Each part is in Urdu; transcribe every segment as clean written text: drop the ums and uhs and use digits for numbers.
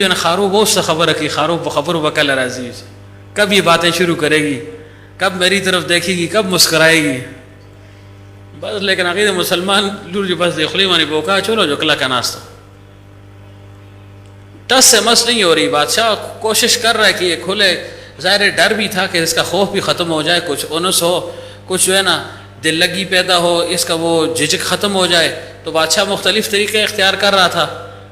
جو نا خاروب بہت سا خبر رکھی، خاروب خبر وکل عزیز، کب یہ باتیں شروع کرے گی، کب میری طرف دیکھے گی، کب مسکرائے گی. بس لیکن عقید مسلمان لور جو بس دیکھ لی مانی بوکا چلو جو کلا کا ناستہ ٹس سے مس نہیں ہو رہی. بادشاہ کوشش کر رہا ہے کہ یہ کھلے، ظاہر ڈر بھی تھا کہ اس کا خوف بھی ختم ہو جائے، کچھ انس ہو، کچھ جو ہے نا دل لگی پیدا ہو، اس کا وہ جھجک ختم ہو جائے. تو بادشاہ مختلف طریقے اختیار کر رہا تھا،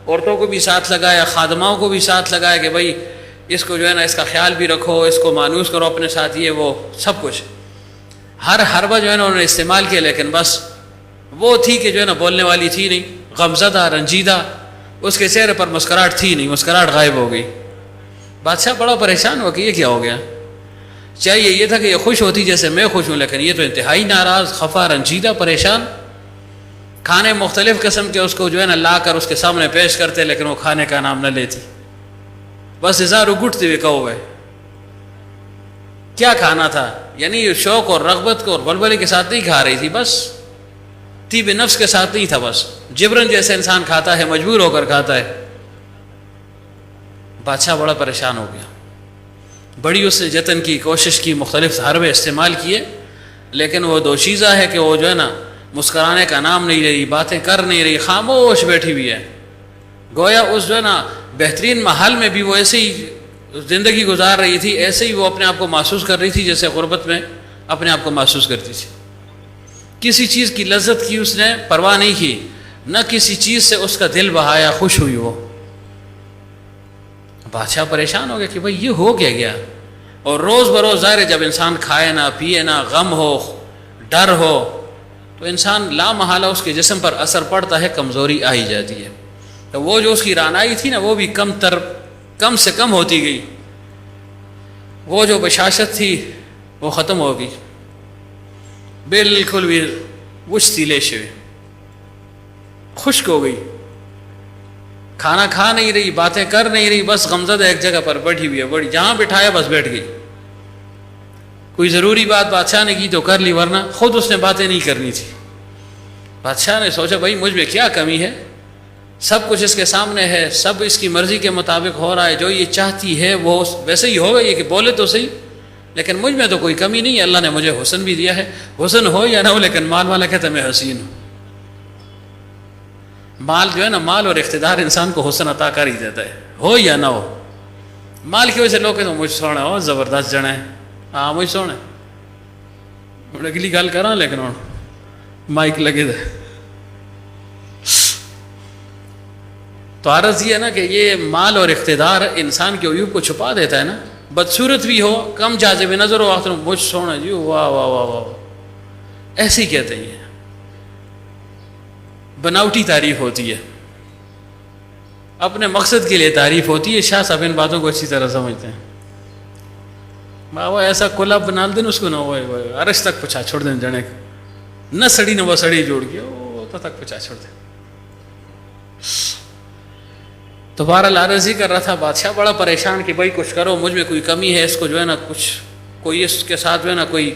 عورتوں کو بھی ساتھ لگایا، خادماؤں کو بھی ساتھ لگایا کہ بھائی اس کو جو ہے نا اس کا خیال بھی رکھو، اس کو مانوس کرو اپنے ساتھ، یہ وہ سب کچھ ہر حربہ جو ہے نا انہوں نے استعمال کیا. لیکن بس وہ تھی کہ جو ہے نا بولنے والی تھی نہیں، غمزدہ رنجیدہ، اس کے چہرے پر مسکراہٹ تھی نہیں، مسکراہٹ غائب ہو گئی. بادشاہ بڑا پریشان ہوا کہ یہ کیا ہو گیا. چاہیے یہ تھا کہ یہ خوش ہوتی جیسے میں خوش ہوں، لیکن یہ تو انتہائی ناراض، خفا، رنجیدہ، پریشان. کھانے مختلف قسم کے اس کو جو ہے نا لا کر اس کے سامنے پیش کرتے، لیکن وہ کھانے کا نام نہ لیتی، بس ہزاروں گھٹتے ہوئے کہو گئے. کیا کھانا تھا؟ یعنی شوق اور رغبت کو اور بلبلے کے ساتھ نہیں کھا رہی تھی، بس طیب نفس کے ساتھ نہیں تھا، بس جبرن جیسے انسان کھاتا ہے، مجبور ہو کر کھاتا ہے. بادشاہ بڑا پریشان ہو گیا، بڑی اس نے جتن کی، کوشش کی، مختلف حربے استعمال کیے، لیکن وہ دوشیزہ ہے کہ وہ جو ہے نا مسکرانے کا نام نہیں لے رہی، باتیں کر نہیں رہی، خاموش بیٹھی ہوئی ہے. گویا اس جو ہے نا بہترین محل میں بھی وہ ایسے ہی زندگی گزار رہی تھی، ایسے ہی وہ اپنے آپ کو محسوس کر رہی تھی جیسے غربت میں اپنے آپ کو محسوس کرتی تھی. کسی چیز کی لذت کی اس نے پرواہ نہیں کی، نہ کسی چیز سے اس کا دل بہایا، خوش ہوئی وہ. بادشاہ پریشان ہو گیا کہ بھئی یہ ہو گیا. اور روز بروز ظاہر ہے جب انسان کھائے نہ پیے نہ، غم ہو، ڈر ہو، تو انسان لا محالہ اس کے جسم پر اثر پڑتا ہے، کمزوری آئی جاتی ہے. تو وہ جو اس کی رانائی تھی نا وہ بھی کم سے کم ہوتی گئی، وہ جو بشاشت تھی وہ ختم ہو گئی، بالکل بھی وچتی لے شوی، خشک ہو گئی. کھانا کھا نہیں رہی، باتیں کر نہیں رہی، بس غمزدہ ایک جگہ پر بیٹھی ہوئی ہے، بڑی جہاں بٹھایا بس بیٹھ گئی. کوئی ضروری بات بادشاہ نے کی تو کر لی، ورنہ خود اس نے باتیں نہیں کرنی تھی. بادشاہ نے سوچا بھائی مجھ میں کیا کمی ہے، سب کچھ اس کے سامنے ہے، سب اس کی مرضی کے مطابق ہو رہا ہے، جو یہ چاہتی ہے وہ ویسے ہی ہوگا، یہ کہ بولے تو صحیح، لیکن مجھ میں تو کوئی کمی نہیں ہے. اللہ نے مجھے حسن بھی دیا ہے، حسن ہو یا نہ ہو، لیکن مال والا کہتا ہے میں حسین ہوں. مال جو ہے نا، مال اور اقتدار انسان کو حسن عطا کر ہی دیتا ہے، ہو یا نہ ہو. مال کی وجہ سے لوگ کہتے ہیں مجھ سونا ہو، زبردست جنا ہے، ہاں مجھ سونا ہے، اگلی گل کراں لیکن ہوں مائک لگے دے. تو عرض یہ ہے نا کہ یہ مال اور اقتدار انسان کے عیوب کو چھپا دیتا ہے نا. بدصورت بھی ہو، کم جاذب نظر ہو، آخر مجھ سونا جی واہ واہ واہ واہ، ایسے ہی کہتے ہیں. بناوٹی تعریف ہوتی ہے، اپنے مقصد کے لیے تعریف ہوتی ہے. شاہ صاحب ان باتوں کو اچھی طرح سمجھتے ہیں. وہ ایسا کلب بنا دیں اس کو نہ ہوئے عرش تک پہنچا چھوڑ دیں، جنے نہ سڑی نہ وہ سڑی جوڑ کے وہ تو تک پہنچا چھوڑ دیں. تو بہرحال عرض ہی کر رہا تھا، بادشاہ بڑا پریشان کہ بھائی کچھ کرو، مجھ میں کوئی کمی ہے، اس کو جو ہے نا کچھ کوئی اس کے ساتھ جو ہے نا کوئی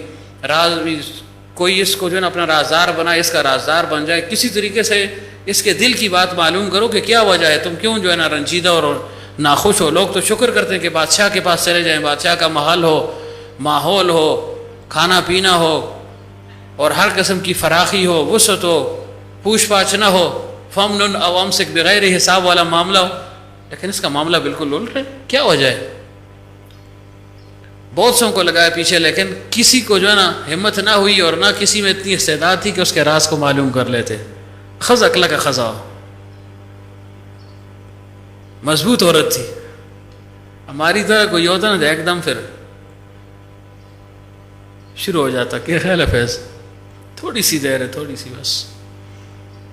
راز بھی، کوئی اس کو جو ہے نا اپنا رازدار بنائے، اس کا رازدار بن جائے، کسی طریقے سے اس کے دل کی بات معلوم کرو کہ کیا وجہ ہے، تم کیوں جو ہے نا رنجیدہ اور ناخوش ہو. لوگ تو شکر کرتے ہیں کہ بادشاہ کے پاس چلے جائیں، بادشاہ کا محل ہو، ماحول ہو، کھانا پینا ہو، اور ہر قسم کی فراخی ہو، وسعت ہو، پوچھ پاچھ نہ ہو، فمن او امسک بغیر حساب والا معاملہ ہو. لیکن اس کا معاملہ بالکل الٹ ہے. کیا وجہ ہے؟ بہت سوں کو لگایا پیچھے، لیکن کسی کو جو ہے نا ہمت نہ ہوئی، اور نہ کسی میں اتنی استعداد تھی کہ اس کے راز کو معلوم کر لیتے. خز اکلا کا خزا، مضبوط عورت تھی. ہماری طرح کوئی ہوتا نا ایک دم پھر شروع ہو جاتا کہ خیال ہے فیض تھوڑی سی دیر ہے، تھوڑی سی بس،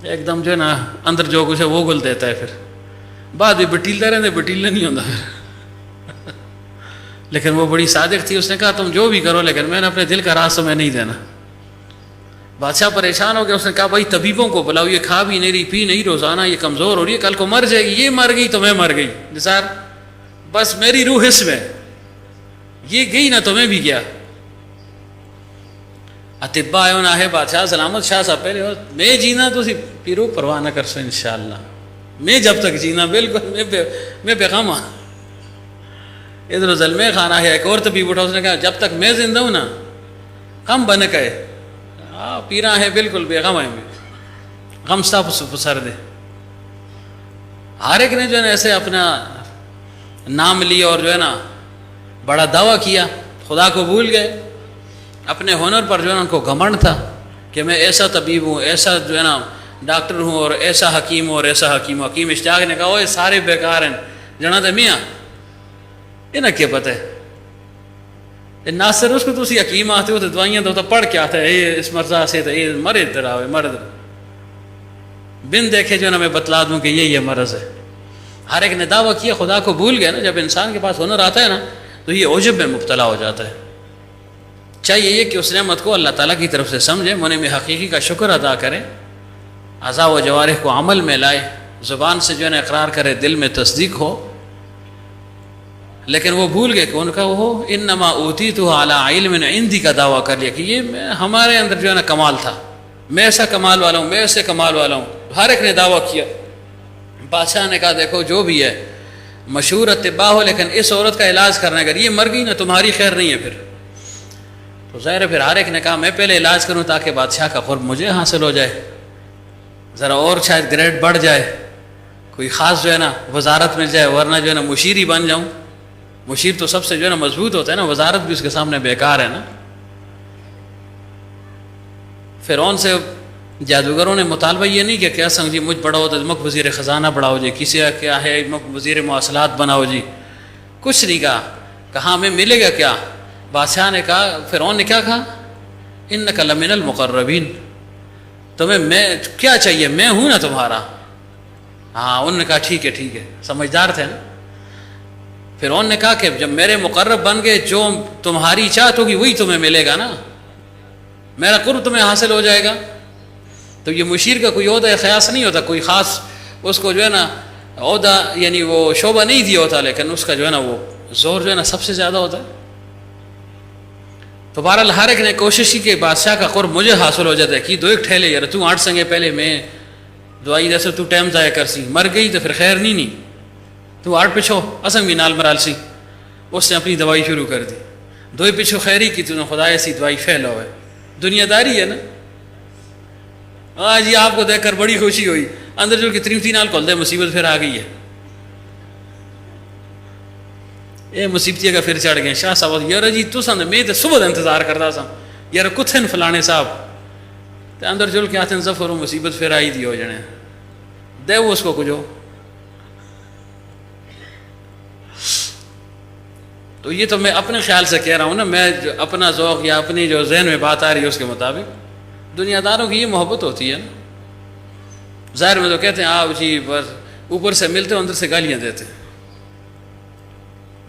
ایک دم جو ہے نا اندر جو کچھ ہے وہ گل دیتا ہے. پھر بعد بھی بٹیلتا رہتے، بٹیلنا نہیں ہوتا پھر. لیکن وہ بڑی صادق تھی، اس نے کہا تم جو بھی کرو، لیکن میں نے اپنے دل کا راز تمہیں نہیں دینا. بادشاہ پریشان ہو گیا، اس نے کہا بھائی طبیبوں کو بلاؤ، یہ کھا بھی نہیں رہی، پی نہیں روزانہ، یہ کمزور ہو رہی ہے، کل کو مر جائے گی. یہ مر گئی تو میں مر گئی نثار، بس میری روح اس میں، یہ گئی نہ تو میں بھی گیا. اتبا آئے ہے بادشاہ سلامت. شاہ صاحب پہلے میں جینا تو پیرو پرواہ نہ کر سو انشاءاللہ. میں جب تک جینا بالکل میں بے غم ہوں. ادھر زلمے خانہ ہے ایک اور طبیب اٹھا, اس نے کہا جب تک میں زندہ ہوں نا غم بن کے پیرا ہے بالکل بے غم ہے, میں غم سا پسر دے. ہر ایک نے جو ہے نا ایسے اپنا نام لیا اور جو ہے نا بڑا دعویٰ کیا, خدا کو بھول گئے. اپنے ہنر پر جو ہے نا ان کو گھمنڈ تھا کہ میں ایسا طبیب ہوں, ایسا جو ہے نا ڈاکٹر ہوں, اور ایسا حکیم ہوں, اور ایسا حکیم. حکیم اشتیاق نے کہا وہ سارے بیکار ہیں جنا تو میاں انہیں کیا پتہ ہے, نہ صرف اس کو تو اسی حکیم آتے ہو تو دوائیاں تو پڑھ کے آتا ہے یہ اس مرضا سے تو یہ مرے ادھر آوے مرد بن دیکھے جو ہے نا میں بتلا دوں کہ یہ مرض ہے. ہر ایک نے دعویٰ کیا, خدا کو بھول گیا نا. جب انسان کے پاس ہنر آتا ہے نا تو یہ عجب میں مبتلا ہو جاتا ہے. چاہیے یہ کہ اس نعمت کو اللہ تعالیٰ کی طرف سے سمجھے, منعم حقیقی کا شکر ادا کرے, اعضاء و جوارح کو عمل میں لائے, زبان سے جو ہے نا اقرار کرے, دل میں تصدیق ہو. لیکن وہ بھول گئے کہ ان کا وہ انما اوتیتہ علی علم عندی کا دعویٰ کر لیا کہ یہ ہمارے اندر جو ہے نا کمال تھا, میں ایسا کمال والا ہوں, میں ایسے کمال والا ہوں. ہر ایک نے دعویٰ کیا. بادشاہ نے کہا دیکھو جو بھی ہے مشہور اتباع ہو, لیکن اس عورت کا علاج کرنا, اگر یہ مر گئی نا تمہاری خیر نہیں ہے. پھر تو ظاہر ہے پھر ہر ایک نے کہا میں پہلے علاج کروں تاکہ بادشاہ کا قرب مجھے حاصل ہو جائے, ذرا اور شاید گریڈ بڑھ جائے, کوئی خاص جو ہے نا وزارت مل جائے, ورنہ جو ہے نا مشیر ہی بن جاؤں. مشیر تو سب سے جو ہے نا مضبوط ہوتا ہے نا, وزارت بھی اس کے سامنے بیکار ہے نا. فرعون سے جادوگروں نے مطالبہ یہ نہیں کہ کیا سنگ جی مجھ بڑا ہو تو مک وزیر خزانہ بڑھاؤ جی, کسی کا کیا ہے مک وزیر مواصلات بناؤ جی, کچھ نہیں کہا. کہاں ہمیں ملے گا کیا؟ بادشاہ نے کہا, فرعون نے کیا کہا, انک لمن المقربین, تمہیں میں کیا چاہیے, میں ہوں نا تمہارا. ہاں انہوں نے کہا ٹھیک ہے, سمجھدار تھے نا. فرعون نے کہا کہ جب میرے مقرب بن گئے جو تمہاری چاہت ہوگی وہی تمہیں ملے گا نا, میرا قرب تمہیں حاصل ہو جائے گا. تو یہ مشیر کا کوئی عہدہ خیاس نہیں ہوتا, کوئی خاص اس کو جو ہے نا عہدہ یعنی وہ شعبہ نہیں دیا ہوتا, لیکن اس کا جو ہے نا وہ زور جو ہے نا سب سے زیادہ ہوتا ہے. تو بہرحال ہر ایک نے کوشش کی کہ بادشاہ کا قرب مجھے حاصل ہو جاتا ہے. کہ دو ایک ٹھیلے یار تو 8 سنگے پہلے میں دوائی جیسے تو ٹائم ضائع کر سی, مر گئی تو پھر خیر نہیں تو 8 پچھو اسنگ بھی نال مرال سی. اس نے اپنی دوائی شروع کر دی, 2 پچھو خیری کی, تو نے خدا ایسی دوائی پھیلا ہوا ہے. دنیا داری ہے نا. آج یہ آپ کو دیکھ کر بڑی خوشی ہوئی, اندر جو کہ 3 نال کھول دے مصیبت پھر آ گئی ہے. یہ مصیبتی کا پھر چڑھ گئے. شاہ صاحب یار جی تو سن میں تو صبح انتظار کرتا سا یار کتھن فلانے صاحب, تو اندر جل کے آتے ظفر مصیبت پھر آئی دی ہو جانے دے وہ اس کو کچھ ہو. تو یہ تو میں اپنے خیال سے کہہ رہا ہوں نا, میں جو اپنا ذوق یا اپنی جو ذہن میں بات آ رہی ہے اس کے مطابق. دنیا داروں کی یہ محبت ہوتی ہے نا. ظاہر میں تو کہتے ہیں آپ جی بس اوپر سے ملتے اندر سے گالیاں دیتے.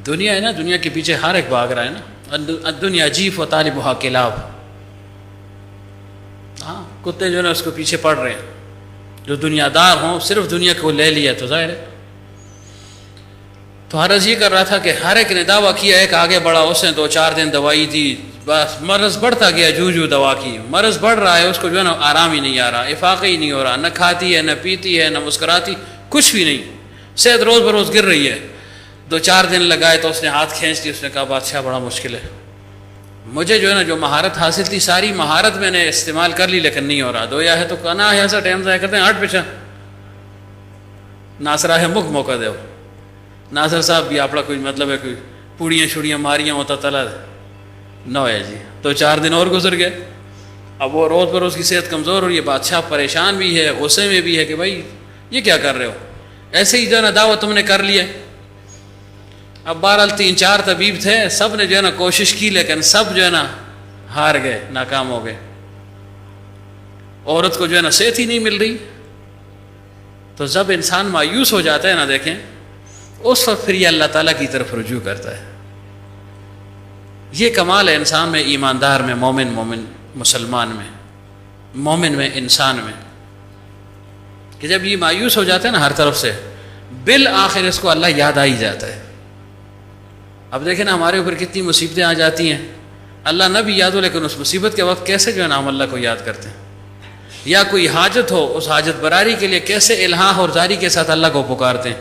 دنیا ہے نا, دنیا کے پیچھے ہر ایک بھاگ رہا ہے نا. دنیا جیف و طالبھا کلاب, ہاں کتے جو ہے نا اس کو پیچھے پڑ رہے ہیں. جو دنیا دار ہوں صرف دنیا کو لے لیا تو ظاہر ہے. تو عرض یہ کر رہا تھا کہ ہر ایک نے دعویٰ کیا, ایک آگے بڑھا, اس نے 2-4 دن دوائی دی, بس مرض بڑھتا گیا. جو دوا کی مرض بڑھ رہا ہے, اس کو جو ہے نا آرام ہی نہیں آ رہا, افاقہ ہی نہیں ہو رہا, نہ کھاتی ہے نہ پیتی ہے نہ مسکراتی, کچھ بھی نہیں. صحت روز بروز گر رہی ہے. 2-4 دن لگائے تو اس نے ہاتھ کھینچ دی. اس نے کہا بادشاہ بڑا مشکل ہے, مجھے جو ہے نا جو مہارت حاصل تھی ساری مہارت میں نے استعمال کر لی لیکن نہیں ہو رہا. دو یا ہے تو کہنا ہے ایسا ٹائم ضائع کرتے ہیں 8 پیچھا ناصرہ ہے مک موقع دو. ناصر صاحب بھی اپنا کوئی مطلب ہے کوئی پوڑیاں شوڑیاں ماریاں ہوتا تلا نہ ہے جی. 2-4 دن اور گزر گئے. اب وہ روز بروز کی صحت کمزور ہو رہی ہے. بادشاہ پریشان بھی ہے, غصے میں بھی ہے کہ بھائی یہ کیا کر رہے ہو, ایسے ہی جو ہے نا دعوت تم نے کر لی ہے. اب بہرحال 3-4 طبیب تھے, سب نے جو ہے نا کوشش کی لیکن سب جو ہے نا ہار گئے, ناکام ہو گئے. عورت کو جو ہے نا صحت ہی نہیں مل رہی. تو جب انسان مایوس ہو جاتا ہے نا, دیکھیں اس وقت پھر یہ اللہ تعالیٰ کی طرف رجوع کرتا ہے. یہ کمال ہے انسان میں, ایماندار میں, مومن مسلمان میں, مومن میں, انسان میں, کہ جب یہ مایوس ہو جاتا ہے نا ہر طرف سے, بالآخر اس کو اللہ یاد آ ہی جاتا ہے. اب دیکھیں نا ہمارے اوپر کتنی مصیبتیں آ جاتی ہیں, اللہ نہ بھی یاد ہو لیکن اس مصیبت کے وقت کیسے جو ہے نا ہم اللہ کو یاد کرتے ہیں. یا کوئی حاجت ہو، اس حاجت براری کے لیے کیسے الہا اور زاری کے ساتھ اللہ کو پکارتے ہیں،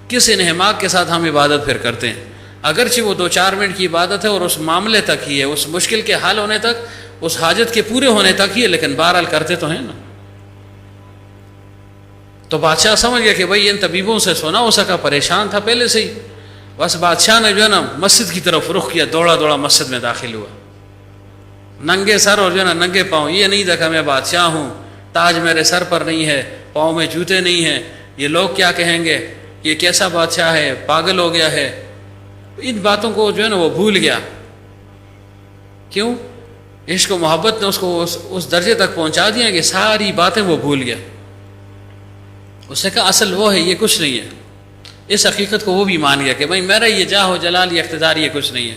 کس انہماک کے ساتھ ہم عبادت پھر کرتے ہیں، اگرچہ وہ 2-4 منٹ کی عبادت ہے اور اس معاملے تک ہی ہے، اس مشکل کے حل ہونے تک، اس حاجت کے پورے ہونے تک ہی ہے، لیکن بہرحال کرتے تو ہیں نا۔ تو بادشاہ سمجھ گیا کہ بھائی ان طبیبوں سے سونا ہو سکا، پریشان تھا پہلے سے ہی، بس بادشاہ نے جو ہے نا مسجد کی طرف رخ کیا، دوڑا دوڑا مسجد میں داخل ہوا، ننگے سر اور جو ہے نا ننگے پاؤں، یہ نہیں دیکھا میں بادشاہ ہوں، تاج میرے سر پر نہیں ہے، پاؤں میں جوتے نہیں ہیں، یہ لوگ کیا کہیں گے، یہ کیسا بادشاہ ہے، پاگل ہو گیا ہے۔ ان باتوں کو جو ہے نا وہ بھول گیا۔ کیوں؟ عشق و محبت نے اس کو اس درجے تک پہنچا دیا کہ ساری باتیں وہ بھول گیا۔ اس نے کہا اصل وہ ہے، یہ کچھ نہیں ہے۔ اس حقیقت کو وہ بھی مان گیا کہ بھائی میرا یہ جاہ و جلال، یہ اقتدار، یہ کچھ نہیں ہے۔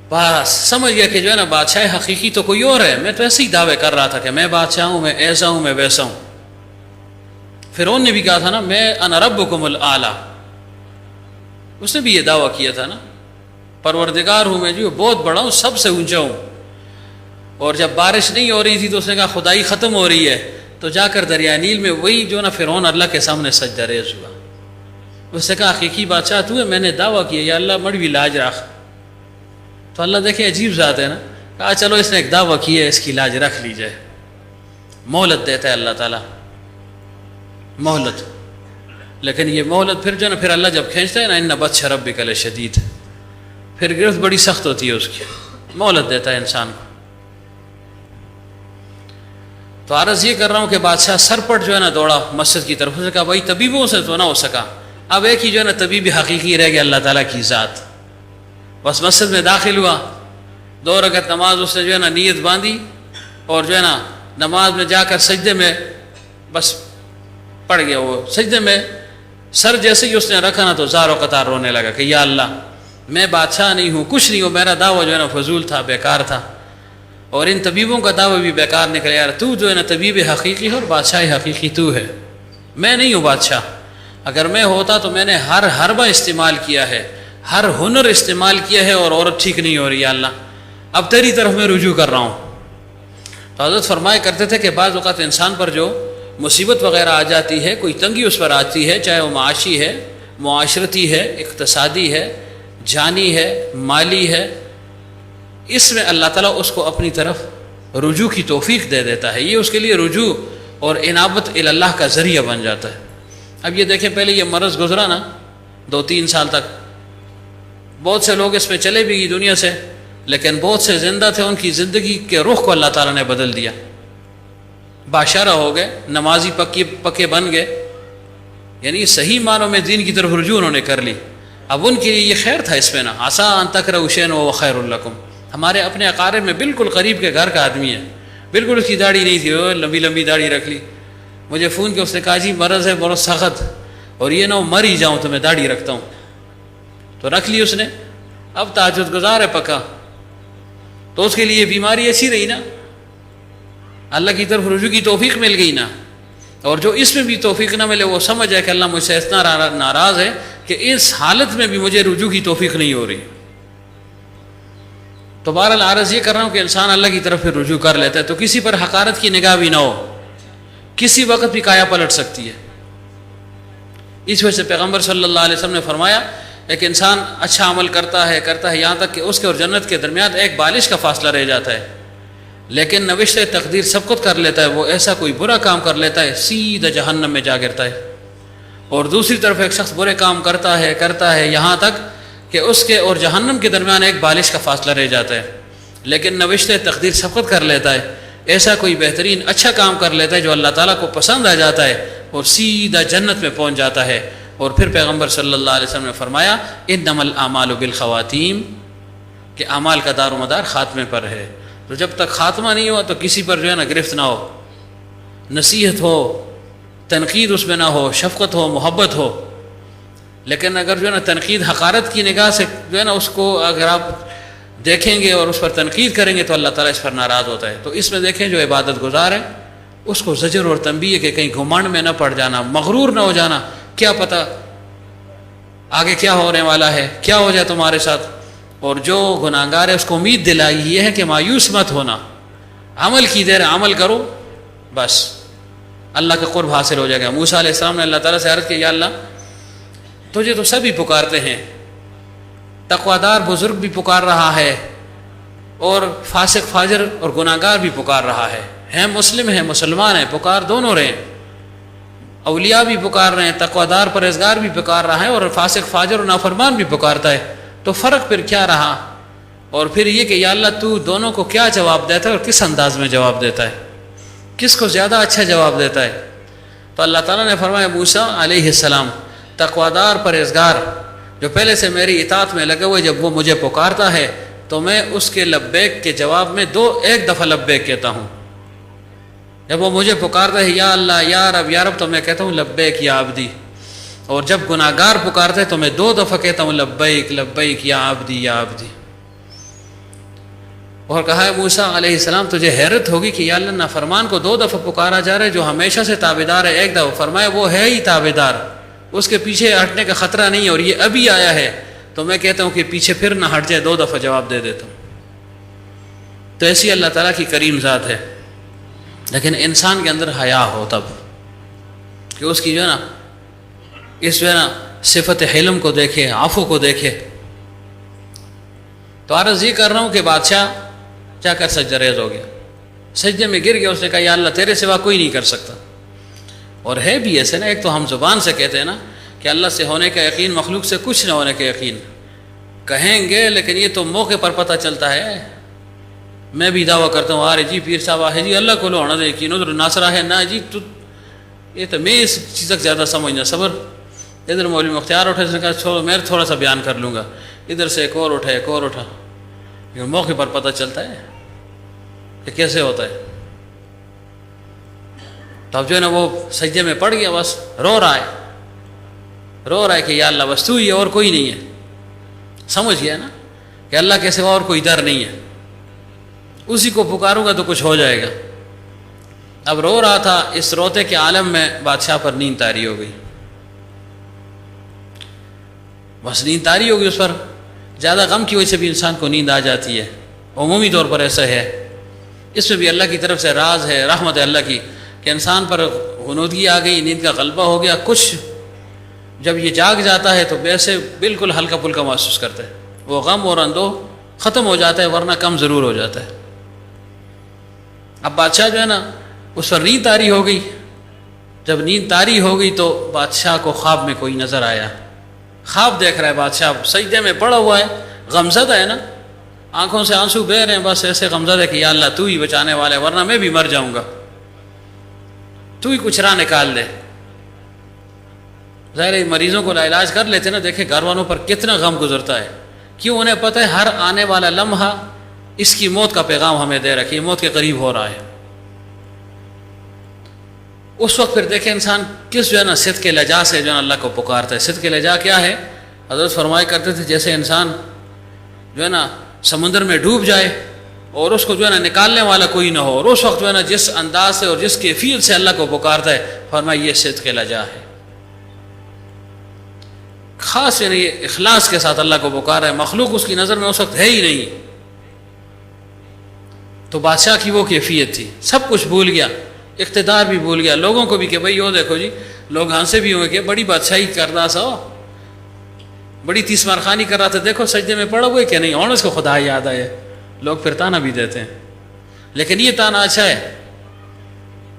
بس سمجھ گیا کہ جو ہے نا بادشاہ حقیقی تو کوئی اور ہے، میں تو ایسے ہی دعوے کر رہا تھا کہ میں بادشاہ ہوں، میں ایسا ہوں، میں ویسا ہوں۔ فرعون نے بھی کہا تھا نا میں انا ربکم الاعلی، اس نے بھی یہ دعویٰ کیا تھا نا، پروردگار ہوں میں جو بہت بڑا ہوں، سب سے اونچا ہوں۔ اور جب بارش نہیں ہو رہی تھی تو اس نے کہا خدائی ختم ہو رہی ہے، تو جا کر دریا نیل میں وہی جو نا فرعون اللہ کے سامنے سجدہ ریز ہوا۔ اس نے کہا حقیقی بادشاہ تو ہے، میں نے دعویٰ کیا یا اللہ مڑ بھی لاج رکھ۔ تو اللہ دیکھیں عجیب ذات ہے نا، کہا چلو اس نے ایک دعویٰ کی ہے، اس کی لاج رکھ لی جائے۔ مہلت دیتا ہے اللہ تعالیٰ، مہلت، لیکن یہ مہلت پھر جو نا پھر اللہ جب کھینچتا ہے نا، ان بطش ربک لشدید، پھر گرفت بڑی سخت ہوتی ہے اس کی، مہلت دیتا ہے انسان کو۔ تو عرض یہ کر رہا ہوں کہ بادشاہ سر پٹ جو ہے نا دوڑا مسجد کی طرف، اس نے کہا بھائی طبیبوں سے تو نہ ہو سکا، اب ایک ہی جو ہے نا طبیب حقیقی رہ گیا، اللہ تعالیٰ کی ذات۔ بس مسجد میں داخل ہوا، 2 رکعت نماز اس نے جو ہے نا نیت باندھی، اور جو ہے نا نماز میں جا کر سجدے میں بس پڑ گیا۔ وہ سجدے میں سر جیسے ہی اس نے رکھا نا تو زار و قطار رونے لگا کہ یا اللہ میں بادشاہ نہیں ہوں، کچھ نہیں ہوں، میرا دعویٰ جو ہے نا فضول تھا، بیکار تھا، اور ان طبیبوں کا دعویٰ بھی بیکار نکلا، یار تو جو ہے نا طبیب حقیقی ہے اور بادشاہ حقیقی تو ہے، میں نہیں ہوں بادشاہ۔ اگر میں ہوتا تو میں نے ہر حربہ استعمال کیا ہے، ہر ہنر استعمال کیا ہے، اور عورت ٹھیک نہیں ہو رہی، یا اللہ اب تیری طرف میں رجوع کر رہا ہوں۔ تو حضرت فرمایا کرتے تھے کہ بعض اوقات انسان پر جو مصیبت وغیرہ آ جاتی ہے، کوئی تنگی اس پر آتی ہے، چاہے وہ معاشی ہے، معاشرتی ہے، اقتصادی ہے، جانی ہے، مالی ہے، اس میں اللہ تعالیٰ اس کو اپنی طرف رجوع کی توفیق دے دیتا ہے، یہ اس کے لیے رجوع اور انابت اللہ کا ذریعہ بن جاتا ہے۔ اب یہ دیکھیں پہلے یہ مرض گزرا نا 2-3 سال تک، بہت سے لوگ اس میں چلے بھی گئی دنیا سے، لیکن بہت سے زندہ تھے، ان کی زندگی کے رخ کو اللہ تعالیٰ نے بدل دیا، باشارہ ہو گئے، نمازی پکے بن گئے، یعنی صحیح معنوں میں دین کی طرف رجوع انہوں نے کر لی۔ اب ان کے لیے یہ خیر تھا اس میں نا، عسیٰ ان تکرہوا شیئا وہو خیر لکم۔ ہمارے اپنے اقارب میں بالکل قریب کے گھر کا آدمی ہے، بالکل اس کی داڑھی نہیں تھی، وہ لمبی لمبی داڑھی رکھ لی، مجھے فون کیا، اس نے کہا جی مرض ہے بہت سخت، اور یہ نہ ہو مر ہی جاؤں تو میں داڑھی رکھتا ہوں، تو رکھ لی اس نے۔ اب تہجد گزار ہے پکا، تو اس کے لیے بیماری ایسی رہی نا، اللہ کی طرف رجوع کی توفیق مل گئی نا۔ اور جو اس میں بھی توفیق نہ ملے وہ سمجھ جائے کہ اللہ مجھ سے اتنا ناراض ہے کہ اس حالت میں بھی مجھے رجوع کی توفیق نہیں ہو رہی۔ تو بہرحال عرض یہ کر رہا ہوں کہ انسان اللہ کی طرف پھر رجوع کر لیتا ہے تو کسی پر حقارت کی نگاہ بھی نہ ہو، کسی وقت بھی کایا پلٹ سکتی ہے۔ اس وجہ سے پیغمبر صلی اللہ علیہ وسلم نے فرمایا ایک انسان اچھا عمل کرتا ہے یہاں تک کہ اس کے اور جنت کے درمیان ایک بالش کا فاصلہ رہ جاتا ہے، لیکن نوشتہ تقدیر سبقت کر لیتا ہے، وہ ایسا کوئی برا کام کر لیتا ہے سیدھا جہنم میں جا گرتا ہے۔ اور دوسری طرف ایک شخص برے کام کرتا ہے یہاں تک کہ اس کے اور جہنم کے درمیان ایک بالش کا فاصلہ رہ جاتا ہے، لیکن نوشتہ تقدیر سبقت کر لیتا ہے، ایسا کوئی بہترین اچھا کام کر لیتا ہے جو اللہ تعالیٰ کو پسند آ جاتا ہے اور سیدھا جنت میں پہنچ جاتا ہے۔ اور پھر پیغمبر صلی اللہ علیہ وسلم نے فرمایا انما الاعمال بالخواتیم، کہ اعمال کا دار و مدار خاتمے پر ہے۔ تو جب تک خاتمہ نہیں ہوا تو کسی پر جو ہے نا گرفت نہ ہو، نصیحت ہو، تنقید اس میں نہ ہو، شفقت ہو، محبت ہو۔ لیکن اگر جو ہے نا تنقید حقارت کی نگاہ سے جو ہے نا اس کو اگر آپ دیکھیں گے اور اس پر تنقید کریں گے تو اللہ تعالیٰ اس پر ناراض ہوتا ہے۔ تو اس میں دیکھیں جو عبادت گزار ہے اس کو زجر اور تنبیہ کہ کہیں گھمنڈ میں نہ پڑ جانا، مغرور نہ ہو جانا، کیا پتہ آگے کیا ہونے والا ہے، کیا ہو جائے تمہارے ساتھ۔ اور جو گناہگار ہے اس کو امید دلائی یہ ہے کہ مایوس مت ہونا، عمل کی دیر عمل کرو بس اللہ کا قرب حاصل ہو جائے گا۔ موسیٰ علیہ السلام نے اللہ تعالیٰ سے عرض کیا یا اللہ تجھے تو سبھی پکارتے ہیں، تقویدار بزرگ بھی پکار رہا ہے اور فاسق فاجر اور گناہ گار بھی پکار رہا ہے مسلم ہے مسلمان ہے، پکار دونوں رہے ہیں، اولیاء بھی پکار رہے ہیں، تقویدار پرہیزگار بھی پکار رہا ہے اور فاسق فاجر اور نافرمان بھی پکارتا ہے، تو فرق پھر کیا رہا؟ اور پھر یہ کہ یا اللہ تو دونوں کو کیا جواب دیتا ہے اور کس انداز میں جواب دیتا ہے، کس کو زیادہ اچھا جواب دیتا ہے؟ تو اللہ تعالیٰ نے فرمایا موسیٰ علیہ السلام تقویدار پرہیزگار جو پہلے سے میری اطاعت میں لگے ہوئے، جب وہ مجھے پکارتا ہے تو میں اس کے لبیک کے جواب میں ایک دفعہ لبیک کہتا ہوں۔ جب وہ مجھے پکارتا ہے یا اللہ یا رب تو میں کہتا ہوں لبیک یا عبدی، اور جب گناہ گار پکارتے ہیں تو میں 2 دفعہ کہتا ہوں لبیک لبیک یا عبدی یا عبدی۔ اور کہا ہے موسیٰ علیہ السلام تجھے حیرت ہوگی کہ یا اللہ نافرمان کو 2 دفعہ پکارا جا رہا ہے، جو ہمیشہ سے تابعدار ہے 1 دفعہ۔ فرمایا وہ ہے ہی تابعدار، اس کے پیچھے ہٹنے کا خطرہ نہیں ہے، اور یہ ابھی آیا ہے تو میں کہتا ہوں کہ پیچھے پھر نہ ہٹ جائے، 2 دفعہ جواب دے دیتا ہوں۔ تو ایسی اللہ تعالیٰ کی کریم ذات ہے، لیکن انسان کے اندر حیا ہو تب کہ اس کی جو ہے نا اس جو ہے نا صفت حلم کو دیکھے، عفو کو دیکھے۔ تو عرض یہ کر رہا ہوں کہ بادشاہ جا کر سجدہ ریز ہو گیا، سجدے میں گر گیا، اس نے کہا یا اللہ تیرے سوا کوئی نہیں کر سکتا۔ اور ہے بھی ایسے نا، ایک تو ہم زبان سے کہتے ہیں نا کہ اللہ سے ہونے کا یقین، مخلوق سے کچھ نہ ہونے کا یقین کہیں گے، لیکن یہ تو موقع پر پتہ چلتا ہے۔ میں بھی دعویٰ کرتا ہوں آرے جی پیر صاحب ہے جی اللہ کو لو ہونا دے یقین، ادھر ناصرہ ہے نہ جی تو یہ تو میں اس چیز تک زیادہ سمجھنا صبر۔ ادھر مولوی مختار اٹھے، اس نے کہا چھوڑو میں تھوڑا سا بیان کر لوں گا، ادھر سے ایک اور اٹھا، لیکن موقع پر پتہ چلتا ہے کہ کیسے ہوتا ہے۔ تو اب جو ہے نا وہ سجدے میں پڑ گیا، بس رو رہا ہے کہ یا اللہ بس تو ہی ہے اور کوئی نہیں ہے۔ سمجھ گیا نا کہ اللہ کے سوا اور کوئی در نہیں ہے، اسی کو پکاروں گا تو کچھ ہو جائے گا۔ اب رو رہا تھا، اس روتے کے عالم میں بادشاہ پر نیند طاری ہو گئی، بس نیند طاری ہو گئی اس پر۔ زیادہ غم کی وجہ سے بھی انسان کو نیند آ جاتی ہے، عمومی طور پر ایسا ہے۔ اس میں بھی اللہ کی طرف سے راز ہے، رحمت ہے اللہ کی کہ انسان پر غنودگی آ گئی، نیند کا غلبہ ہو گیا، کچھ جب یہ جاگ جاتا ہے تو ویسے بالکل ہلکا پھلکا محسوس کرتا ہے، وہ غم اور اندوہ ختم ہو جاتا ہے، ورنہ کم ضرور ہو جاتا ہے۔ اب بادشاہ جو ہے نا اس پر نیند طاری ہو گئی، جب نیند طاری ہو گئی تو بادشاہ کو خواب میں کوئی نظر آیا، خواب دیکھ رہا ہے بادشاہ، سجدے میں پڑا ہوا ہے، غمزدہ ہے نا، آنکھوں سے آنسو بہہ رہے ہیں، بس ایسے غمزدہ ہے کہ یا اللہ تو ہی بچانے والا ہے ورنہ میں بھی مر جاؤں گا، تو ہی کچھ راہ نکال دے۔ ظاہر مریضوں کو علاج کر لیتے نا، دیکھیں گھر والوں پر کتنا غم گزرتا ہے، کیوں انہیں پتہ ہے ہر آنے والا لمحہ اس کی موت کا پیغام ہمیں دے رکھی ہے، موت کے قریب ہو رہا ہے۔ اس وقت پھر دیکھیں انسان کس جو ہے نا صدق لجا سے جو ہے نا اللہ کو پکارتا ہے۔ صدق لجا کیا ہے؟ حضرت فرمایا کرتے تھے جیسے انسان جو ہے نا سمندر میں ڈوب جائے اور اس کو جو ہے نا نکالنے والا کوئی نہ ہو، اور اس وقت جو ہے نا جس انداز سے اور جس کیفیت سے اللہ کو پکارتا ہے، فرمایا یہ صدق لجا ہے، خاص یعنی اخلاص کے ساتھ اللہ کو پکارا ہے، مخلوق اس کی نظر میں اس وقت ہے ہی نہیں۔ تو بادشاہ کی وہ کیفیت تھی، سب کچھ بھول گیا، اقتدار بھی بھول گیا، لوگوں کو بھی کہ بھئی وہ دیکھو جی، لوگ ہنسے بھی ہوں گے کہ بڑی بادشاہی کرنا سا، بڑی تیس مار خانی کر رہا تھا، دیکھو سجدے میں پڑا ہوئے کہ نہیں، اور اس کو خدا یاد آئے، لوگ پھر تانا بھی دیتے ہیں، لیکن یہ تانا اچھا ہے،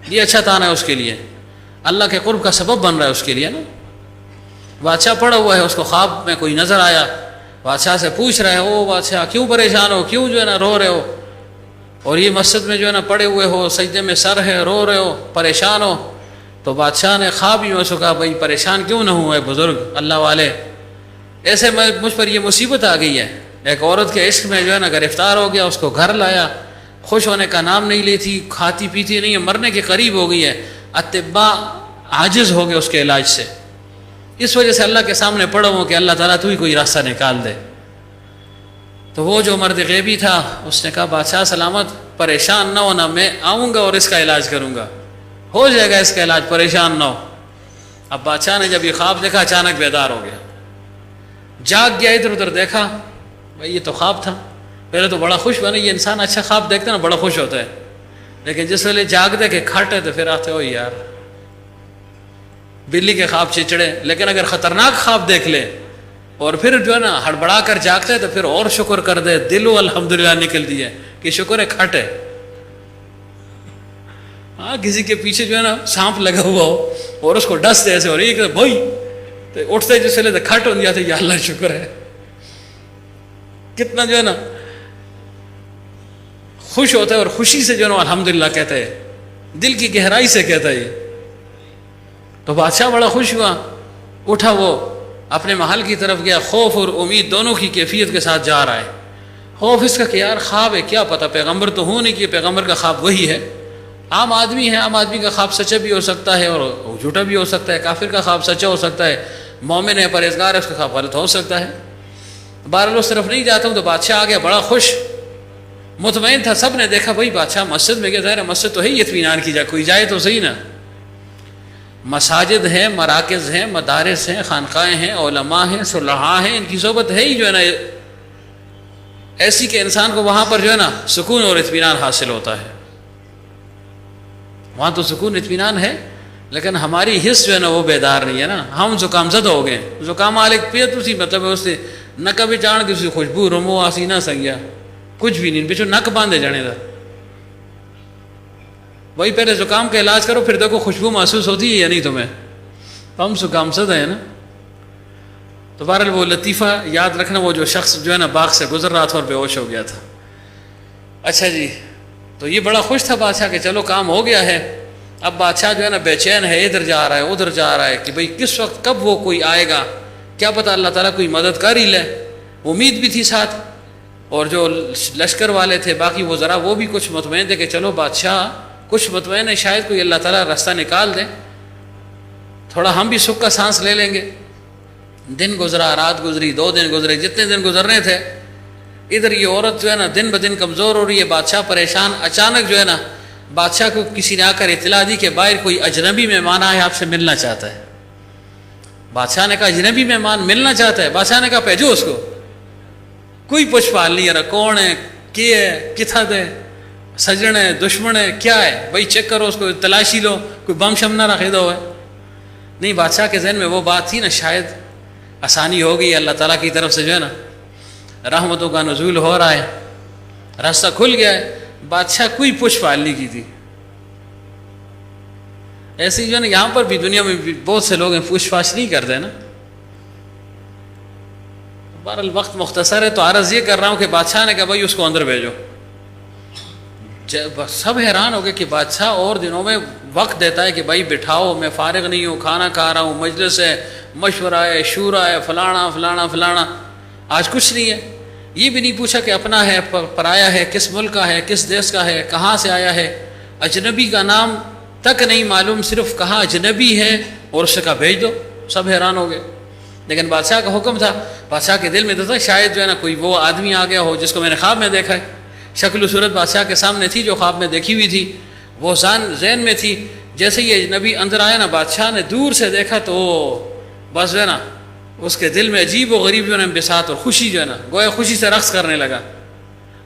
یہ اچھا تانا ہے اس کے لیے، اللہ کے قرب کا سبب بن رہا ہے اس کے لیے نا۔ بادشاہ پڑا ہوا ہے، اس کو خواب میں کوئی نظر آیا، بادشاہ سے پوچھ رہے ہو بادشاہ کیوں پریشان ہو، کیوں جو ہے نا رو رہے ہو، اور یہ مسجد میں جو ہے نا پڑے ہوئے ہو، سجدے میں سر ہے، رو رہے ہو، پریشان ہو۔ تو بادشاہ نے خواب ہی میں اس کو کہا بھائی پریشان کیوں نہ ہوں اے بزرگ اللہ والے، ایسے مجھ پر یہ مصیبت آ گئی ہے، ایک عورت کے عشق میں جو ہے نا گرفتار ہو گیا، اس کو گھر لایا، خوش ہونے کا نام نہیں لیتی، کھاتی پیتی نہیں ہے، مرنے کے قریب ہو گئی ہے، اطباء عاجز ہو گئے اس کے علاج سے، اس وجہ سے اللہ کے سامنے پڑا ہوں کہ اللہ تعالیٰ تو ہی کوئی راستہ نکال دے۔ تو وہ جو مرد غیبی تھا اس نے کہا بادشاہ سلامت، پریشان نہ ہونا، میں آؤں گا اور اس کا علاج کروں گا، ہو جائے گا اس کا علاج، پریشان نہ ہو۔ اب بادشاہ نے جب یہ خواب دیکھا اچانک بیدار ہو گیا، جاگ گیا، ادھر ادھر دیکھا، بھائی یہ تو خواب تھا، پہلے تو بڑا خوش بنا، یہ انسان اچھا خواب دیکھتا ہے نا بڑا خوش ہوتا ہے، لیکن جس ویلے جاگ دے کہ کھٹ ہے تو پھر آتے ہو یار بلی کے خواب چچڑے. لیکن اگر خطرناک خواب دیکھ لے اور پھر جو ہے نا ہڑبڑا کر جاگتا ہے تو پھر اور شکر کر دے, دل و الحمدللہ نکلتی ہے کہ شکر ہے کھٹ ہے. ہاں کسی کے پیچھے جو ہے نا سانپ لگا ہوا ہو اور اس کو ڈس دے ایسے, اور یہ کہ بھائی تو اٹھتے جس ویلے تو کھٹ ہو جاتے, یا اللہ شکر ہے. کتنا جو ہے نا خوش ہوتا ہے اور خوشی سے جو ہے نا الحمدللہ کہتا ہے, دل کی گہرائی سے کہتا ہے. تو بادشاہ بڑا خوش ہوا, اٹھا, وہ اپنے محل کی طرف گیا. خوف اور امید دونوں کی کیفیت کے ساتھ جا رہا ہے. خوف اس کا کہ یار خواب ہے, کیا پتہ, پیغمبر تو ہو نہیں کہ پیغمبر کا خواب وہی ہے. عام آدمی ہے, عام آدمی کا خواب سچا بھی ہو سکتا ہے اور جھوٹا بھی ہو سکتا ہے. کافر کا خواب سچا ہو سکتا ہے, مومن ہے, پرہیزگار ہے, اس کا خواب غلط ہو سکتا ہے. بہرحال اس طرف نہیں جاتا ہوں. تو بادشاہ آ گیا بڑا خوش, مطمئن تھا. سب نے دیکھا بھائی بادشاہ مسجد میں گیا, ظاہر ہے مسجد تو ہے ہی, اطمینان کی جائے, کوئی جائے تو صحیح نا. مساجد ہیں, مراکز ہیں, مدارس ہیں, خانقاہیں ہیں, علماء ہیں, صلحاء ہیں, ان کی صحبت ہے ہی جو ہے نا ایسی کہ انسان کو وہاں پر جو ہے نا سکون اور اطمینان حاصل ہوتا ہے. وہاں تو سکون اطمینان ہے, لیکن ہماری حص جو ہے نا وہ بیدار نہیں ہے نا. ہم زکام زدہ ہو گئے. زکام آلے پیا تسی مطلب ہے اس سے نک بھی چاڑ کے اسی خوشبو رمو آسی نہ سنگیا, کچھ بھی نہیں, پیچھو نک باندھے جانے دا. وہی پہلے زکام کا علاج کرو, پھر دیکھو خوشبو محسوس ہوتی ہے یا نہیں تمہیں. ہم زکام زدہ ہیں نا. تو بہرحال وہ لطیفہ یاد رکھنا, وہ جو شخص جو ہے نا باغ سے گزر رہا تھا اور بے ہوش ہو گیا تھا. اچھا جی, تو یہ بڑا خوش تھا بادشاہ کہ چلو کام ہو گیا ہے. اب بادشاہ جو ہے نا بے چین ہے, ادھر جا رہا ہے ادھر جا رہا ہے کہ بھئی کس وقت کب وہ کوئی آئے گا, کیا پتہ اللہ تعالیٰ کوئی مدد کر ہی لے. امید بھی تھی ساتھ, اور جو لشکر والے تھے باقی وہ ذرا وہ بھی کچھ مطمئن تھے کہ چلو بادشاہ کچھ مطمئن ہے, شاید کوئی اللہ تعالیٰ راستہ نکال دے, تھوڑا ہم بھی سکھ کا سانس لے لیں گے. دن گزرا, رات گزری, 2 دن گزرے, جتنے دن گزرنے تھے. ادھر یہ عورت جو ہے نا دن بدن کمزور ہو رہی ہے, بادشاہ پریشان. اچانک جو ہے نا بادشاہ کو کسی نے آ کر اطلاع دی کہ باہر کوئی اجنبی مہمان آیا, آپ سے ملنا چاہتا ہے. بادشاہ نے کہا اجنبی مہمان ملنا چاہتا ہے؟ بادشاہ نے کہا بھیجو اس کو. کوئی پوچھ پال نہیں رہا, کون ہے, کیا ہے, کتھا دے, سجن ہے, دشمن ہے, کیا ہے, بھائی چیک کرو اس کو, تلاشی لو, کوئی بم شم نہ رکھے دو ہے. نہیں, بادشاہ کے ذہن میں وہ بات تھی نا, شاید آسانی ہو گئی, اللہ تعالیٰ کی طرف سے جو ہے نا رحمتوں کا نزول ہو رہا ہے, راستہ کھل گیا ہے. بادشاہ کوئی پوچھ پال نہیں کی تھی. ایسے ہی جو ہے نا یہاں پر بھی دنیا میں بھی بہت سے لوگ ہیں پوچھ پاچھ نہیں کرتے نا. بہرحال وقت مختصر ہے تو عرض یہ کر رہا ہوں کہ بادشاہ نے کہا بھائی اس کو اندر بھیجو. سب حیران ہو گئے کہ بادشاہ اور دنوں میں وقت دیتا ہے کہ بھائی بٹھاؤ, میں فارغ نہیں ہوں, کھانا کھا رہا ہوں, مجلس ہے, مشورہ ہے, شورا ہے, فلانا فلانا فلانا. آج کچھ نہیں ہے. یہ بھی نہیں پوچھا کہ اپنا ہے پرایا ہے, کس ملک کا ہے, کس دیش کا ہے, کہاں سے آیا ہے. اجنبی کا نام تک نہیں معلوم, صرف کہاں اجنبی ہے اور اس سے کہا بھیج دو. سب حیران ہو گئے. لیکن بادشاہ کا حکم تھا. بادشاہ کے دل میں تو تھا شاید جو ہے نا کوئی وہ آدمی آ گیا ہو جس کو میں نے خواب میں دیکھا ہے. شکل و صورت بادشاہ کے سامنے تھی جو خواب میں دیکھی ہوئی تھی, وہ ذہن میں تھی. جیسے یہ اجنبی اندر آیا نا, بادشاہ نے دور سے دیکھا تو بس جو ہے نا اس کے دل میں عجیب و غریب جو ہے نا بساط اور خوشی جو ہے نا گویا خوشی سے رقص کرنے لگا.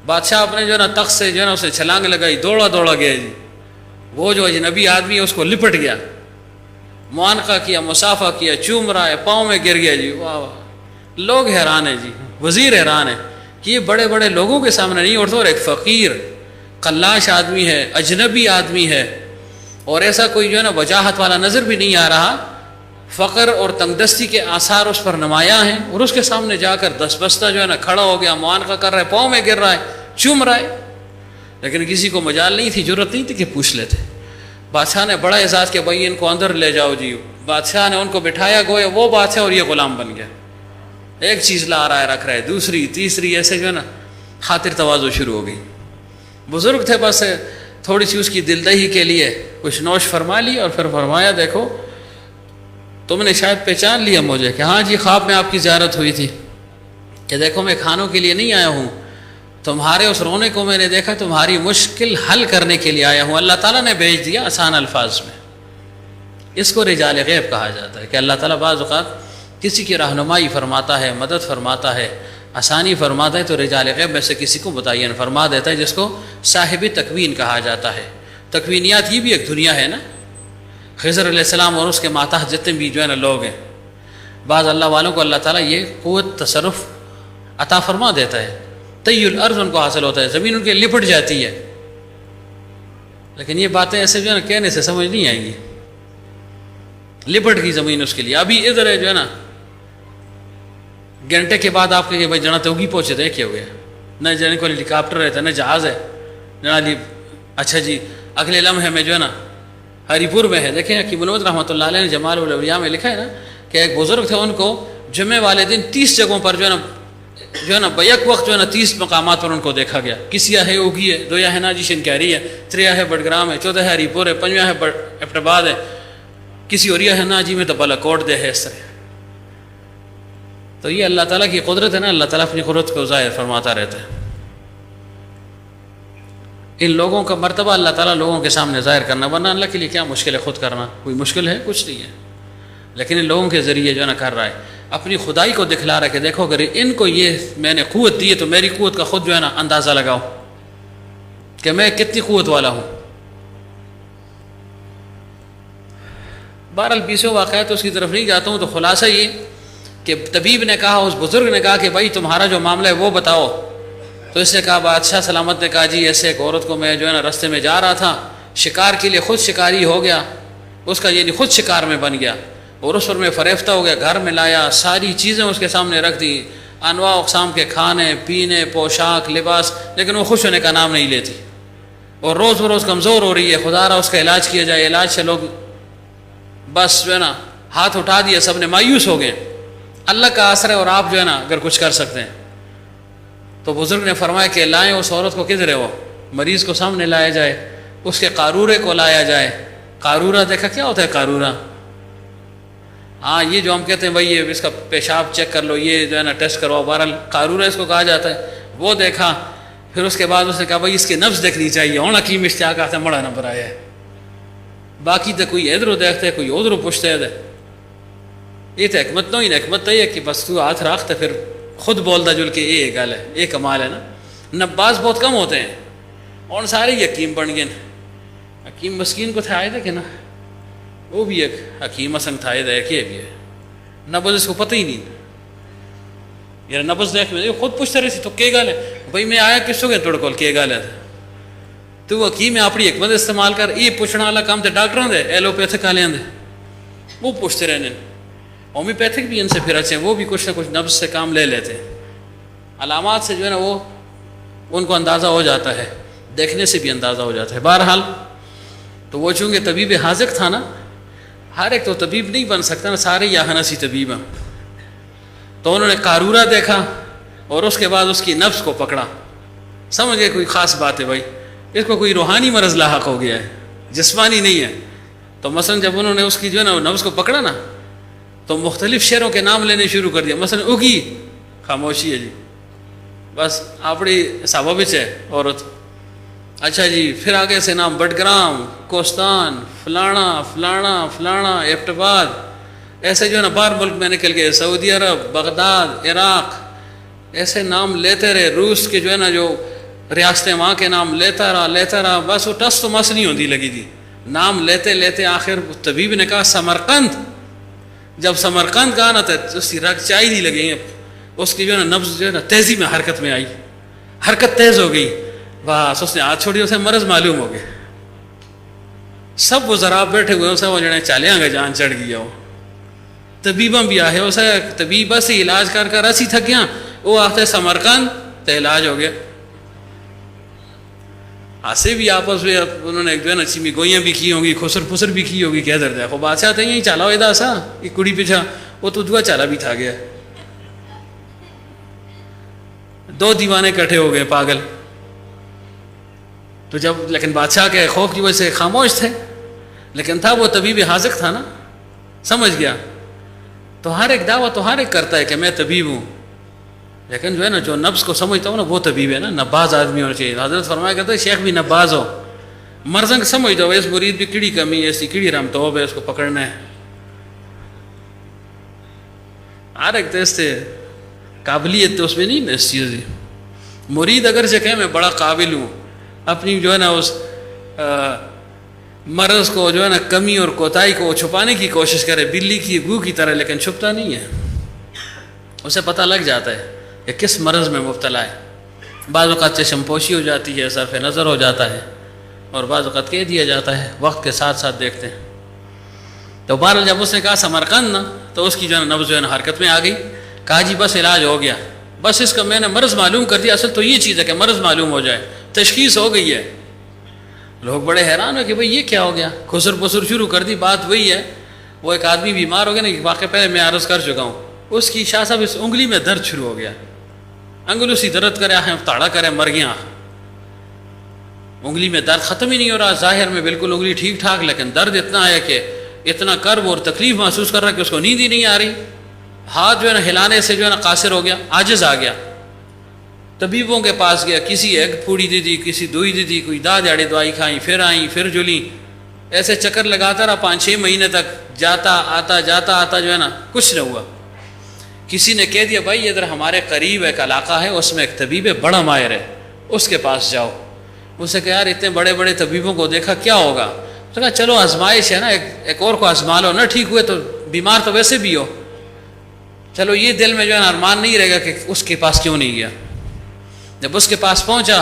بادشاہ اپنے جو ہے نا تخت سے جو ہے نا اسے چھلانگ لگائی, دوڑا گیا جی. وہ جو اجنبی آدمی ہے اس کو لپٹ گیا, معانقہ کیا, مصافحہ کیا, چوم رہا ہے, پاؤں میں گر گیا جی. واہ واہ, لوگ حیران ہیں جی, وزیر حیران ہے کہ یہ بڑے بڑے لوگوں کے سامنے نہیں اٹھتا, اور ایک فقیر قلاش آدمی ہے, اجنبی آدمی ہے, اور ایسا کوئی جو ہے نا وجاہت والا نظر بھی نہیں آ رہا. فقر اور تنگ دستی کے آثار اس پر نمایاں ہیں, اور اس کے سامنے جا کر دستبستہ جو ہے نا کھڑا ہو گیا, معانقہ کر رہا ہے, پاؤں میں گر رہا ہے, چوم رہا ہے. لیکن کسی کو مجال نہیں تھی, جرت نہیں تھی کہ پوچھ لیتے. بادشاہ نے بڑا اعزاز کہ بھائی ان کو اندر لے جاؤ جی. بادشاہ نے ان کو بٹھایا, گویا وہ بادشاہ اور یہ غلام بن گیا. ایک چیز لا رہا ہے رکھ رہا ہے, دوسری تیسری, ایسے جو ہے نا خاطر تواضع شروع ہو گئی. بزرگ تھے, بس تھوڑی سی اس کی دلدہی کے لیے کچھ نوش فرما لی, اور پھر فرمایا دیکھو تم نے شاید پہچان لیا مجھے کہ ہاں جی خواب میں آپ کی زیارت ہوئی تھی, کہ دیکھو میں کھانوں کے لیے نہیں آیا ہوں, تمہارے اس رونے کو میں نے دیکھا, تمہاری مشکل حل کرنے کے لیے آیا ہوں. اللہ تعالیٰ نے بھیج دیا آسان الفاظ میں. اس کو رجال غیب کہا جاتا ہے کہ اللہ تعالیٰ بعض اوقات کسی کی رہنمائی فرماتا ہے, مدد فرماتا ہے, آسانی فرماتا ہے, تو رجال غیب میں سے کسی کو متعین فرما دیتا ہے, جس کو صاحب تکوین کہا جاتا ہے. تکوینیات یہ بھی ایک دنیا ہے نا. خضر علیہ السلام اور اس کے ماتحت جتنے بھی جو ہے نا لوگ ہیں, بعض اللہ والوں کو اللہ تعالیٰ یہ قوت تصرف عطا فرما دیتا ہے, طی الارض ان کو حاصل ہوتا ہے, زمین ان کے لپٹ جاتی ہے. لیکن یہ باتیں ایسے جو ہے نا کہنے سے سمجھ نہیں آئیں گی. لپٹ گئی زمین اس کے لیے. ابھی ادھر ہے جو ہے نا, گھنٹے کے بعد آپ کے بھائی جنا توگی پہنچے تھے, کیا ہو گیا, نہ جانے کو ہیلی کاپٹر رہتا ہے نہ جہاز ہے جناب. اچھا جی, اگلے لمحے میں جو ہے نا ہری پور میں ہے, دیکھیں حکیم الامت رحمۃ اللہ علیہ نے جمال الاولیاء میں لکھا ہے نا کہ ایک بزرگ تھے, ان کو جمعے والے دن 30 جگہوں پر جو ہے نا بیک وقت جو ہے نا 30 مقامات پر ان کو دیکھا گیا. کسیا ہے اوگی ہے, دویا ہے ناجی شنکیری ہے, تریا ہے بڑگرام ہے, چوتھا ہے ہری پور ہے, پنجواں ہے ایبٹ آباد ہے, کسی اوریا ہے ناجی میں تو بالا کوٹ دے ہے. اس طرح تو یہ اللہ تعالیٰ کی قدرت ہے نا, اللہ تعالیٰ اپنی قدرت کو ظاہر فرماتا رہتا ہے. ان لوگوں کا مرتبہ اللہ تعالیٰ لوگوں کے سامنے ظاہر کرنا, ورنہ اللہ کے لیے کیا مشکل ہے خود کرنا, کوئی مشکل ہے کچھ نہیں ہے. لیکن ان لوگوں کے ذریعے جو ہے نا کر رہا ہے, اپنی خدائی کو دکھلا رہا ہے کہ دیکھو اگر ان کو یہ میں نے قوت دی ہے تو میری قوت کا خود جو ہے نا اندازہ لگاؤ کہ میں کتنی قوت والا ہوں. بہرحال بیسوں واقعات اس کی طرف نہیں جاتا ہوں, تو خلاصہ یہ کہ طبیب نے کہا, اس بزرگ نے کہا کہ بھائی تمہارا جو معاملہ ہے وہ بتاؤ. تو اس نے کہا, بادشاہ سلامت نے کہا جی ایسے ایک عورت کو میں جو ہے نا رستے میں جا رہا تھا, شکار کے لیے خود شکاری ہو گیا, اس کا یعنی خود شکار میں بن گیا, اور اس پر میں فریفتہ ہو گیا, گھر میں لایا, ساری چیزیں اس کے سامنے رکھ دی, انواع اقسام کے کھانے پینے پوشاک لباس, لیکن وہ خوش ہونے کا نام نہیں لیتی, اور روز بروز کمزور ہو رہی ہے. خدا رہا اس کا علاج کیا جائے, علاج سے لوگ بس جو ہے نا ہاتھ اٹھا دیا, سب نے مایوس ہو گئے. اللہ کا آسرا ہے, اور آپ جو ہے نا اگر کچھ کر سکتے ہیں. تو بزرگ نے فرمایا کہ لائیں اس عورت کو, کدھر ہے وہ مریض کو سامنے لایا جائے, اس کے قارورے کو لایا جائے. قارورہ دیکھا کیا ہوتا ہے قارورہ؟ ہاں یہ جو ہم کہتے ہیں بھائی یہ اس کا پیشاب چیک کر لو, یہ جو ہے نا ٹیسٹ کرواؤ, بہرحال قارورہ اس کو کہا جاتا ہے. وہ دیکھا, پھر اس کے بعد اس نے کہا بھائی اس کی نبض دیکھنی چاہیے, ہونا کی مشتیا کا مڑا نمبر آیا ہے. باقی تو کوئی ادھر دیکھتے ہے, کوئی ادھر پوچھتے ہے. یہ تو حکمت نہیں, حکمت تو یہ کہ بس تو ہاتھ رکھتے پھر خود بولتا جل کے یہ گل ہے, یہ کمال ہے نا. نباز بہت کم ہوتے ہیں, اور سارے حکیم بن گئے. حکیم مسکین کو تھا کہ نا, وہ بھی ایک حکیم اسنگ تھا, یہ بھی ہے. نبز اس کو پتہ ہی نہیں یار, نبز دیکھ میں خود پوچھتے رہی تو کیا گل ہے بھائی, میں آیا کس ہو گیا توڑ کول کیا گل ہے, تو حکیم ہے اپنی حکمت استعمال کر. یہ پوچھنے والا کام تو ڈاکٹروں دے, ایلوپیتھک والے دے, وہ پوچھتے رہنے. ہومیوپیتھک بھی ان سے پھر اچھے, وہ بھی کچھ نہ کچھ نبض سے کام لے لیتے. علامات سے جو ہے نا وہ ان کو اندازہ ہو جاتا ہے, دیکھنے سے بھی اندازہ ہو جاتا ہے. بہرحال تو وہ چونکہ طبیب حاذق تھا نا, ہر ایک تو طبیب نہیں بن سکتا نا, سارے یا ہنسی طبیب ہیں. تو انہوں نے قارورہ دیکھا اور اس کے بعد اس کی نبض کو پکڑا. سمجھ گئے کوئی خاص بات ہے بھائی, اس کو کوئی روحانی مرض لاحق ہو گیا ہے, جسمانی نہیں ہے. تو مثلا جب انہوں نے اس کی جو ہے نا نبض کو پکڑا نا, تو مختلف شہروں کے نام لینے شروع کر دیا. مثلا اگی, خاموشی ہے جی, بس اپنی سابچ ہے عورت. اچھا جی, پھر آگے سے نام بٹگرام, کوستان, فلانا فلانا فلانا, ایبٹ آباد, ایسے جو ہے نا باہر ملک میں نکل گئے, سعودی عرب, بغداد, عراق, ایسے نام لیتے رہے. روس کے جو ہے نا جو ریاستیں وہاں کے نام لیتا رہا. بس وہ ٹس تو مس نہیں ہوتی لگی تھی, نام لیتے لیتے آخر طبیب نے کہا سمرقند. جب سمرقند کا نا تو اس کی رگ چائی نہیں لگی, اس کی جو ہے نا نبض جو ہے نا تیزی میں حرکت میں آئی, حرکت تیز ہو گئی. بس اس نے ہاتھ چھوڑی, اسے مرض معلوم ہو گیا. سب وہ ذرا بیٹھے ہوئے اسے, وہ جڑے چالے گے جان چڑھ گیا. وہ طبیباں بھی آئے, اسے طبیبہ سے علاج کر کر ایسی تھک گیا. وہ آتے سمرقند تو علاج ہو گیا. آسے بھی آپس میں انہوں نے جو ہے نا چیمی گوئیاں بھی کی ہوں گی, خسر پھسر بھی کی ہوگی. کہہ در دیکھو بادشاہ تھے یہیں چالا ہوئے سا, یہ کڑی پیچھا وہ تو دعا چالا بھی تھا گیا. 2 دیوانے کٹھے ہو گئے پاگل. تو جب لیکن بادشاہ کے خوف کی وجہ سے خاموش تھے, لیکن تھا وہ طبیب حاذق تھا نا, سمجھ گیا. تو ہر ایک دعویٰ تو ہر ایک کرتا ہے کہ میں طبیب ہوں, لیکن جو ہے نا جو نبض کو سمجھتا ہوں نا وہ طبیب ہے نا. نباز آدمی ہونا چاہیے. حضرت فرمایا کرتے شیخ بھی نباز ہو, مرزنگ سمجھ دو اس مرید بھی کیڑی کمی ہے, ایسی کیڑی رام تو ہے, اس کو پکڑنا ہے. ہر ایک تو اس سے قابلیت تو اس میں نہیں نا اس چیز کی. مرید اگر سے کہے میں بڑا قابل ہوں, اپنی جو ہے نا اس مرض کو جو ہے نا کمی اور کوتاہی کو چھپانے کی کوشش کرے بلی کی گو کی طرح، لیکن چھپتا نہیں ہے، اسے پتہ لگ جاتا ہے کہ کس مرض میں مبتلا ہے. بعض اوقات چشم پوشی ہو جاتی ہے، صرف نظر ہو جاتا ہے، اور بعض اوقات کہہ دیا جاتا ہے، وقت کے ساتھ ساتھ دیکھتے ہیں. تو بہرحال جب اس نے کہا سمرقند نا، تو اس کی جو ہے نبض جو ہے نا حرکت میں آ گئی. کہا جی بس علاج ہو گیا، بس اس کا میں نے مرض معلوم کر دیا. اصل تو یہ چیز ہے کہ مرض معلوم ہو جائے، تشخیص ہو گئی ہے. لوگ بڑے حیران ہو کہ بھئی یہ کیا ہو گیا، خسر پسر شروع کر دی. بات وہی ہے، وہ ایک آدمی بیمار ہو گیا نا، واقعہ پہلے میں عرض کر چکا ہوں، اس کی شاہ صاحب اس انگلی میں درد شروع ہو گیا، انگلی اسی درد کرے، آنکھیں تاڑا کرے، مر گیا. انگلی میں درد ختم ہی نہیں ہو رہا، ظاہر میں بالکل انگلی ٹھیک ٹھاک، لیکن درد اتنا ہے کہ اتنا کرب اور تکلیف محسوس کر رہا ہے کہ اس کو نیند ہی نہیں آ رہی. ہاتھ جو ہے نا ہلانے سے جو ہے نا قاصر ہو گیا، عاجز آ گیا. طبیبوں کے پاس گیا، کسی ایک پھوڑی دی دی، کسی دوئی دی دی، کوئی داد اڑی دوائی کھائیں، پھر آئیں، پھر جلیں، ایسے چکر لگاتا رہا 5-6 مہینے تک. جاتا آتا جو ہے نا کچھ نہ ہوا. کسی نے کہہ دیا بھائی ادھر ہمارے قریب ایک علاقہ ہے، اس میں ایک طبیب ہے، بڑا ماہر ہے، اس کے پاس جاؤ. اسے کہا یار اتنے بڑے بڑے طبیبوں کو دیکھا، کیا ہوگا؟ اس نے کہا چلو آزمائش ہے نا، ایک اور کو آزما لو، نہ ٹھیک ہوئے تو بیمار تو ویسے بھی ہو، چلو یہ دل میں جو ہے نا ارمان نہیں رہے گا کہ اس کے پاس کیوں نہیں گیا. جب اس کے پاس پہنچا،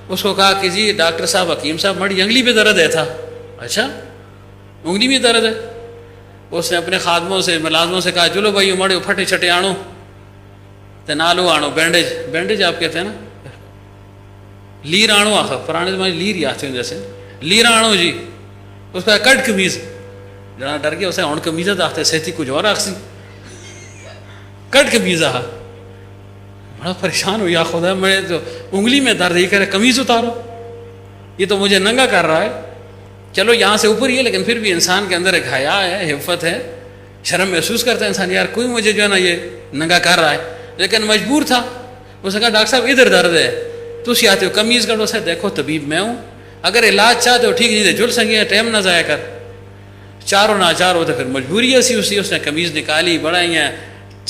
اس کو کہا کہ جی ڈاکٹر صاحب، حکیم صاحب، مڑی انگلی پہ درد ہے تھا. اچھا انگلی میں درد ہے؟ اس نے اپنے خادموں سے، ملازموں سے کہا چلو بھائی مڑے پھٹے چھٹے آنو تے نالو آنو، بینڈیج آپ کہتے ہیں نا، لیر آنو. آخر پرانے زمانے لیر ہی آتے ہیں، جیسے لیر آنو جی. اس کا کٹ قمیض، جنا ڈر گیا اسے ہوں قمیض آختے سہتی کچھ اور آخسی، کٹ قمیض آ. بڑا پریشان ہو، یا خدا میں تو انگلی میں درد، یہ کہہ رہے قمیض اتارو، یہ تو مجھے ننگا کر رہا ہے. چلو یہاں سے اوپر ہی ہے، لیکن پھر بھی انسان کے اندر ایک حیا ہے، حفت ہے، شرم محسوس کرتا ہے انسان، یار کوئی مجھے جو ہے نا یہ ننگا کر رہا ہے. لیکن مجبور تھا. اس نے کہا ڈاکٹر صاحب ادھر درد ہے، تسی آتے ہو قمیض کٹو سے، دیکھو طبیب میں ہوں، اگر علاج چاہتے ہو ٹھیک، نہیں دے جل سنگے، ٹائم نہ ضائع کر. چاروں ناچار ہوتے، پھر مجبوری ایسی اسی. اس نے قمیض نکالی، بڑا ہی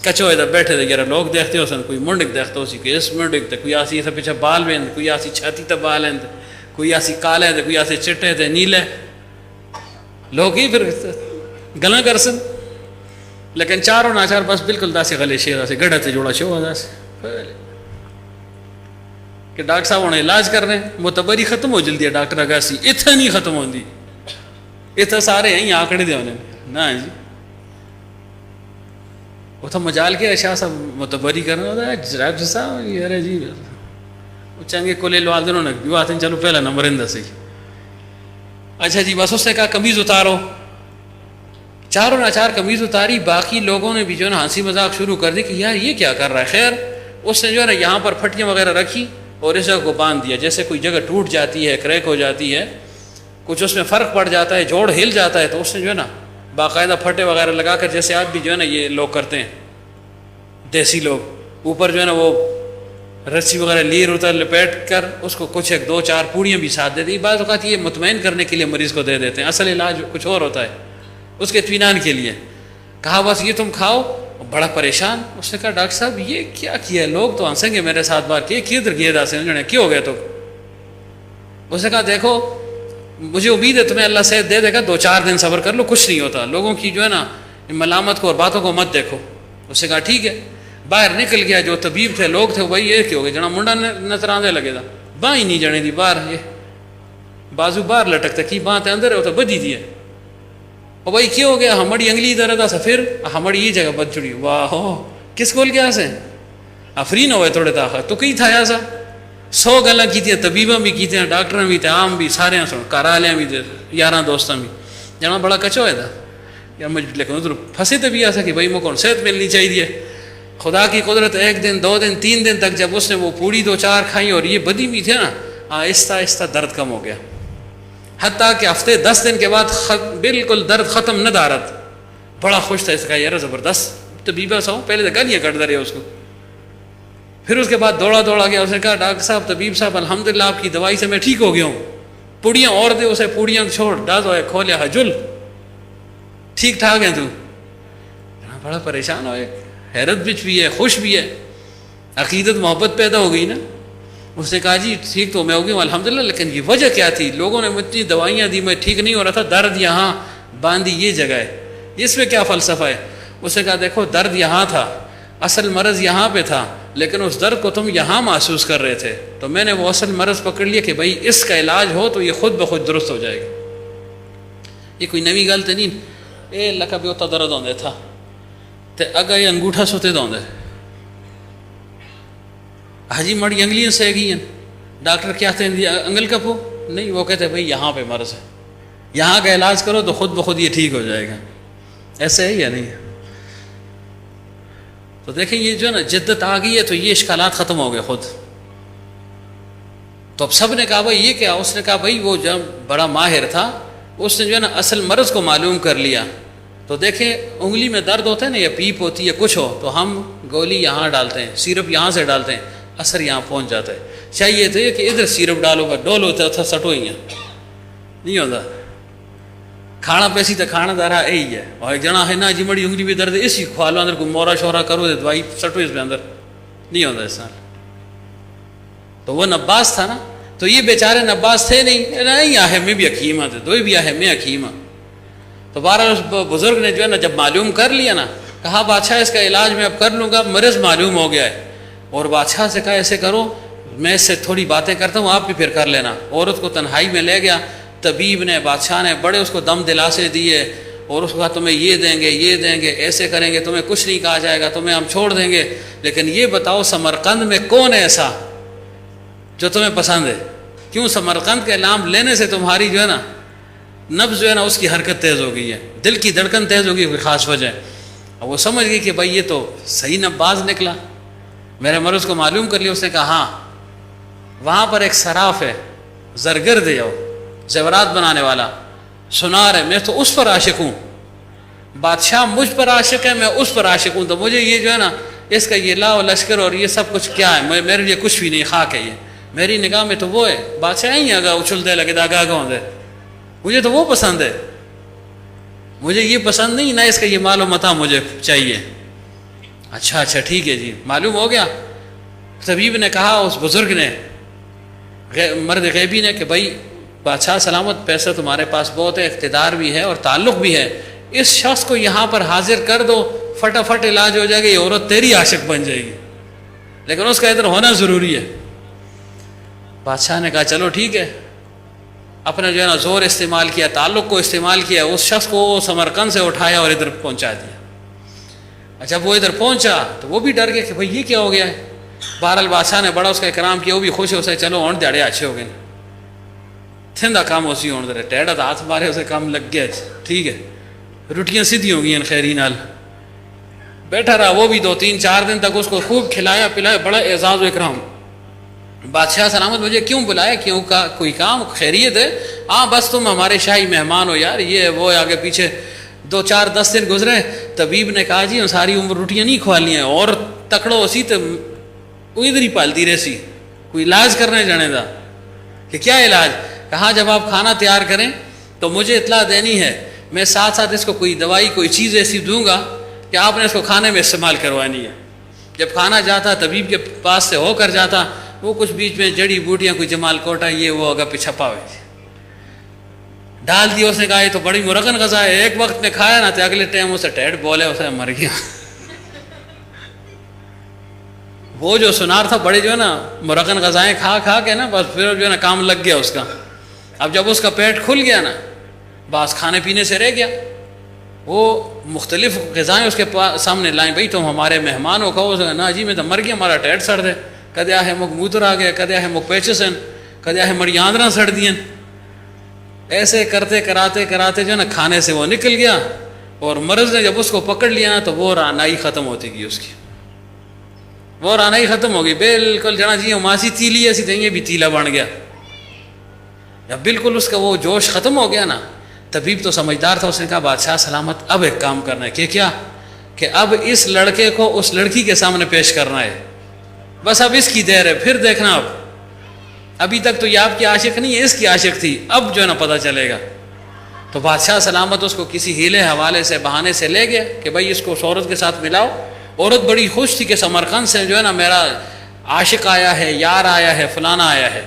کچو ادھر بیٹھے تھے، یار لوگ دیکھتے ہو سن، کوئی منڈک دیکھتا ہو سی، کوئی اس منڈک تے، کوئی آسی اسے پیچھے بال بین، کوئی آسی چھاتی تے بال ہیں، کوئی آسی کالے تے، کوئی آسی چٹے تے نیلے. لوگ ہی پھر گلاں کر سن، لیکن چاروں ناچار بس بالکل داسے گلے شیر سے گڑھے تے جوڑا شو داس کہ ڈاکٹر صاحب انہیں علاج کر رہے ہیں. معتبری ختم ہو جلدی ہے ڈاکٹر اگاسی، اتنا نہیں ختم ہوندی، اتنا سارے یہیں آکڑے دے ہونے نا جی. وہ تو مجال کے شاہ صاحب معتبری کرنا ہوتا ہے، ڈاکٹر صاحب یار جی وہ چنگے کولے لوال دنوں نے بھی آتے ہیں، چلو پہلا نمبر اندر سے. اچھا جی بس اس نے کہا قمیض اتارو. چاروں ناچار قمیض اتاری. باقی لوگوں نے بھی جو ہے نا ہنسی مذاق شروع کر دی کہ یار یہ کیا کر رہا ہے. خیر اس نے جو ہے نا یہاں پر پھٹیاں وغیرہ رکھی اور اس جگہ کو باندھ دیا. جیسے کوئی جگہ ٹوٹ جاتی ہے، کریک ہو جاتی ہے، کچھ اس میں فرق پڑ جاتا ہے، جوڑ ہل جاتا ہے، تو اس نے جو ہے نا باقاعدہ پھٹے وغیرہ لگا کر، جیسے آج بھی جو ہے نا یہ لوگ کرتے ہیں دیسی لوگ، اوپر جو ہے نا وہ رسی وغیرہ لیر اتر لپیٹ کر اس کو کچھ 1-2-4 پوڑیاں بھی ساتھ دے دی. بعض اوقات یہ مطمئن کرنے کے لیے مریض کو دے دیتے ہیں، اصل علاج کچھ اور ہوتا ہے، اس کے اطمینان کے لیے. کہا بس یہ تم کھاؤ. بڑا پریشان. اس نے کہا ڈاکٹر صاحب یہ کیا کیا، لوگ تو ہنسیں گے میرے ساتھ بار کہ کدھر گئے داسے کیا ہو گیا تو. اس نے کہا دیکھو مجھے امید ہے تمہیں اللہ صحت دے دے گا، 2-4 دن صبر کر لو، کچھ نہیں ہوتا. لوگوں کی جو ہے نا ملامت کو اور باتوں کو مت دیکھو. اس نے کہا ٹھیک ہے. باہر نکل گیا. جو طبیب تھے لوگ تھے بھائی یہ کیا ہو گیا، جنا منڈا نظر آنے لگے تھا، باں ہی نہیں جانے دی باہر، یہ بازو باہر لٹکتا کی باں تے اندر ہوتا بدی دی ہے. اور بھائی کیا ہو گیا، ہماری انگلی درد آ سا، پھر ہماری یہ جگہ بد چڑی. واہ کس کول گیا سے افرین ہوئے تھوڑے طاقت تو کئی تھا ایسا 100 گلاں کی طبیباں بھی کی ڈاکٹر بھی تھے، عام بھی سارے سن کارالے بھی تھے، یاراں دوستاں بھی. جنا بڑا کچا ہوا تھا یار مجھے، لیکن ادھر پھنسے تو بھی ایسا کہ بھائی مجھے صحت ملنی چاہیے. خدا کی قدرت 1 دن 2 دن 3 دن تک جب اس نے وہ پوڑی 2-4 کھائیں اور یہ بدی بھی تھے نا، آہستہ آہستہ درد کم ہو گیا. حتیٰ کہ ہفتے 10 دن کے بعد بالکل درد ختم نہ دارت. بڑا خوش تھا. اس کا یار زبردست طبیبہ سا ہوں، پہلے تو گالیاں کٹ رہے اس کو. پھر اس کے بعد دوڑا گیا. اس نے کہا ڈاکٹر صاحب طبیب صاحب الحمدللہ آپ کی دوائی سے میں ٹھیک ہو گیا ہوں، پوڑیاں اور دے اسے، پوڑیاں چھوڑ ڈاز ہوئے کھولیا حجل ٹھیک ٹھاک ہیں تو. بڑا پریشان ہوئے، حیرت بھی ہے، خوش بھی ہے، عقیدت محبت پیدا ہو گئی نا. اس نے کہا جی ٹھیک تو میں ہو گئی الحمدللہ، لیکن یہ وجہ کیا تھی؟ لوگوں نے اتنی دوائیاں دی، میں ٹھیک نہیں ہو رہا تھا، درد یہاں باندھی یہ جگہ ہے، اس میں کیا فلسفہ ہے؟ اس نے کہا دیکھو درد یہاں تھا، اصل مرض یہاں پہ تھا، لیکن اس درد کو تم یہاں محسوس کر رہے تھے، تو میں نے وہ اصل مرض پکڑ لیا کہ بھائی اس کا علاج ہو تو یہ خود بخود درست ہو جائے گا۔ یہ کوئی نئی گل تو نہیں، اے لکا بھی ہوتا درد ہوندے تھا تے اگا یہ انگوٹھا سوتے دوندے حجی مڑی انگلیاں سے گئی ہیں، ڈاکٹر کیا کہتے ہیں انگل کپو نہیں، وہ کہتے ہیں بھائی یہاں پہ مرض ہے، یہاں کا علاج کرو تو خود بخود یہ ٹھیک ہو جائے گا۔ ایسے ہے یا نہیں؟ تو دیکھیں یہ جو ہے نا جدت آ گئی ہے تو یہ اشکالات ختم ہو گئے خود۔ تو اب سب نے کہا بھائی یہ کیا؟ اس نے کہا بھائی وہ جب بڑا ماہر تھا اس نے جو ہے نا اصل مرض کو معلوم کر لیا۔ تو دیکھیں انگلی میں درد ہوتا ہے نا یا پیپ ہوتی ہے کچھ ہو تو ہم گولی یہاں ڈالتے ہیں، سیرپ یہاں سے ڈالتے ہیں، اثر یہاں پہنچ جاتا ہے۔ چاہیے تھے کہ ادھر سیرپ ڈالو گا ڈولو تھا سٹو ہی نہیں ہوتا، کھانا پیسی تو کھانا دارا یہی ہے، اور ایک جنا ہے نا جی مڑی انگلی بھی درد اسی کھوا لو اندر کو مورا شورا کرو دوائی سٹو اس میں اندر نہیں ہوتا اس طرح۔ تو وہ نباس تھا نا، تو یہ بیچارے نباس تھے نہیں آہے میں بھی حکیم ہاں، دو بھی آہے میں حکیم ہاں۔ تو بہرحال اس بزرگ نے جو ہے نا جب معلوم کر لیا نا، کہا بادشاہ اس کا علاج میں اب کر لوں گا، مرض معلوم ہو گیا ہے۔ اور بادشاہ سے کہا ایسے کرو میں اس سے تھوڑی باتیں کرتا ہوں، آپ بھی پھر کر لینا۔ عورت کو تنہائی میں لے گیا، طبیب نے بادشاہ نے بڑے اس کو دم دلاسے دیے، اور اس کو کہا تمہیں یہ دیں گے یہ دیں گے، ایسے کریں گے، تمہیں کچھ نہیں کہا جائے گا، تمہیں ہم چھوڑ دیں گے، لیکن یہ بتاؤ سمرقند میں کون ہے ایسا جو تمہیں پسند ہے؟ کیوں سمرقند کے نام لینے سے تمہاری جو ہے نا نبض جو ہے نا اس کی حرکت تیز ہو گئی ہے، دل کی دھڑکن تیز ہو گئی، کوئی خاص وجہ ہے۔ اور وہ سمجھ گئی کہ بھائی یہ تو صحیح نباز نکلا، میرے مرض کو معلوم کر لیا۔ اس نے کہا ہاں وہاں پر ایک صراف ہے، زرگرد ہے، زیورات بنانے والا، سنار ہے، میں تو اس پر عاشق ہوں، بادشاہ مجھ پر عاشق ہے، میں اس پر عاشق ہوں، تو مجھے یہ جو ہے نا اس کا یہ لا و لشکر اور یہ سب کچھ کیا ہے، میرے لیے کچھ بھی نہیں، خاک ہے یہ میری نگاہ میں تو وہ ہے، بادشاہ ہی آگا اچھلتے لگے داگا ہوندے، مجھے تو وہ پسند ہے، مجھے یہ پسند نہیں، نہ اس کا یہ مال و متاع مجھے چاہیے۔ اچھا ٹھیک ہے جی، معلوم ہو گیا۔ طبیب نے کہا اس بزرگ نے، مرد غیبی نے، کہ بھائی بادشاہ سلامت، پیسہ تمہارے پاس بہت ہے، اقتدار بھی ہے اور تعلق بھی ہے، اس شخص کو یہاں پر حاضر کر دو، فٹافٹ علاج ہو جائے گا، یہ عورت تیری عاشق بن جائے گی، لیکن اس کا ادھر ہونا ضروری ہے۔ بادشاہ نے کہا چلو ٹھیک ہے، اپنا جو ہے نا زور استعمال کیا، تعلق کو استعمال کیا، اس شخص کو سمرقند سے اٹھایا اور ادھر پہنچا دیا۔ اچھا وہ ادھر پہنچا تو وہ بھی ڈر گیا کہ بھائی یہ کیا ہو گیا ہے۔ بہرحال بادشاہ نے بڑا اس کا اکرام کیا، وہ بھی خوش ہو سے چلو ہون دیہڑے اچھے ہو گئے، تھندا کام اسی ہون دے ٹیڑا تو ہاتھ مارے اسے کام لگ گیا، ٹھیک ہے، روٹیاں سیدھی ہو گئی ہیں خیری نال۔ بیٹھا رہا وہ بھی 2-3-4 دن تک، اس کو خوب کھلایا پلایا، بڑا اعزاز و اکرام۔ بادشاہ سلامت مجھے کیوں بلایا، کیوں کا کوئی کام خیریت ہے؟ ہاں بس تم ہمارے شاہی مہمان ہو یار، یہ وہ آگے پیچھے 2-4-10 دن گزرے۔ طبیب نے کہا جی ساری عمر روٹیاں نہیں کھوالنی ہیں، اور تکڑو اسی تو ادھر ہی پالتی رہے سی، کوئی علاج کرنے جانے دا کہ کیا علاج؟ کہا جب آپ کھانا تیار کریں تو مجھے اطلاع دینی ہے، میں ساتھ ساتھ اس کو کوئی دوائی کوئی چیز ایسی دوں گا کہ آپ نے اس کو کھانے میں استعمال کروانی ہے۔ جب کھانا جاتا طبیب کے پاس سے ہو کر جاتا، وہ کچھ بیچ میں جڑی بوٹیاں کوئی جمال کوٹا یہ وہ ہوگا پچھپا ہوئے ڈال دیا۔ اس نے کہا یہ تو بڑی مرغن غذا ہے، ایک وقت میں کھایا نا تو اگلے ٹائم اسے ٹیٹ بولے اسے مر گیا۔ وہ جو سنار تھا بڑے جو ہے نا مرغن غذائیں کھا کھا کے نا بس پھر جو ہے نا کام لگ گیا اس کا۔ اب جب اس کا پیٹ کھل گیا نا، بعض کھانے پینے سے رہ گیا، وہ مختلف غذائیں اس کے سامنے لائیں، بھائی تم ہمارے مہمان ہو، کہو نا جی میں تو مر گیا، ہمارا ٹیٹ سڑ دے، کدیا ہے مک موتر آ گیا، کدیا ہے مک پیچسن، کدیا ہے مڑی آندرا سڑ دیں۔ ایسے کرتے کراتے کراتے جو ہے نا کھانے سے وہ نکل گیا، اور مرض نے جب اس کو پکڑ لیا نا تو وہ رانائی ختم ہوتی گئی اس کی، وہ رانائی ختم ہو گئی بالکل، جنا جی ماسی تیلی ایسی تھی، یہ بھی تیلا بن گیا۔ جب بالکل اس کا وہ جوش ختم ہو گیا نا، طبیب تو سمجھدار تھا، اس نے کہا بادشاہ سلامت اب ایک کام کرنا ہے، کہ کیا کہ اب اس لڑکے کو اس لڑکی کے سامنے پیش کرنا ہے، بس اب اس کی دیر ہے، پھر دیکھنا، اب ابھی تک تو یہ آپ کی عاشق نہیں ہے، اس کی عاشق تھی، اب جو ہے نا پتہ چلے گا۔ تو بادشاہ سلامت اس کو کسی ہیلے حوالے سے بہانے سے لے گیا کہ بھائی اس کو اس عورت کے ساتھ ملاؤ۔ عورت بڑی خوش تھی کہ سمرقند سے جو ہے نا میرا عاشق آیا ہے، یار آیا ہے، فلانا آیا ہے.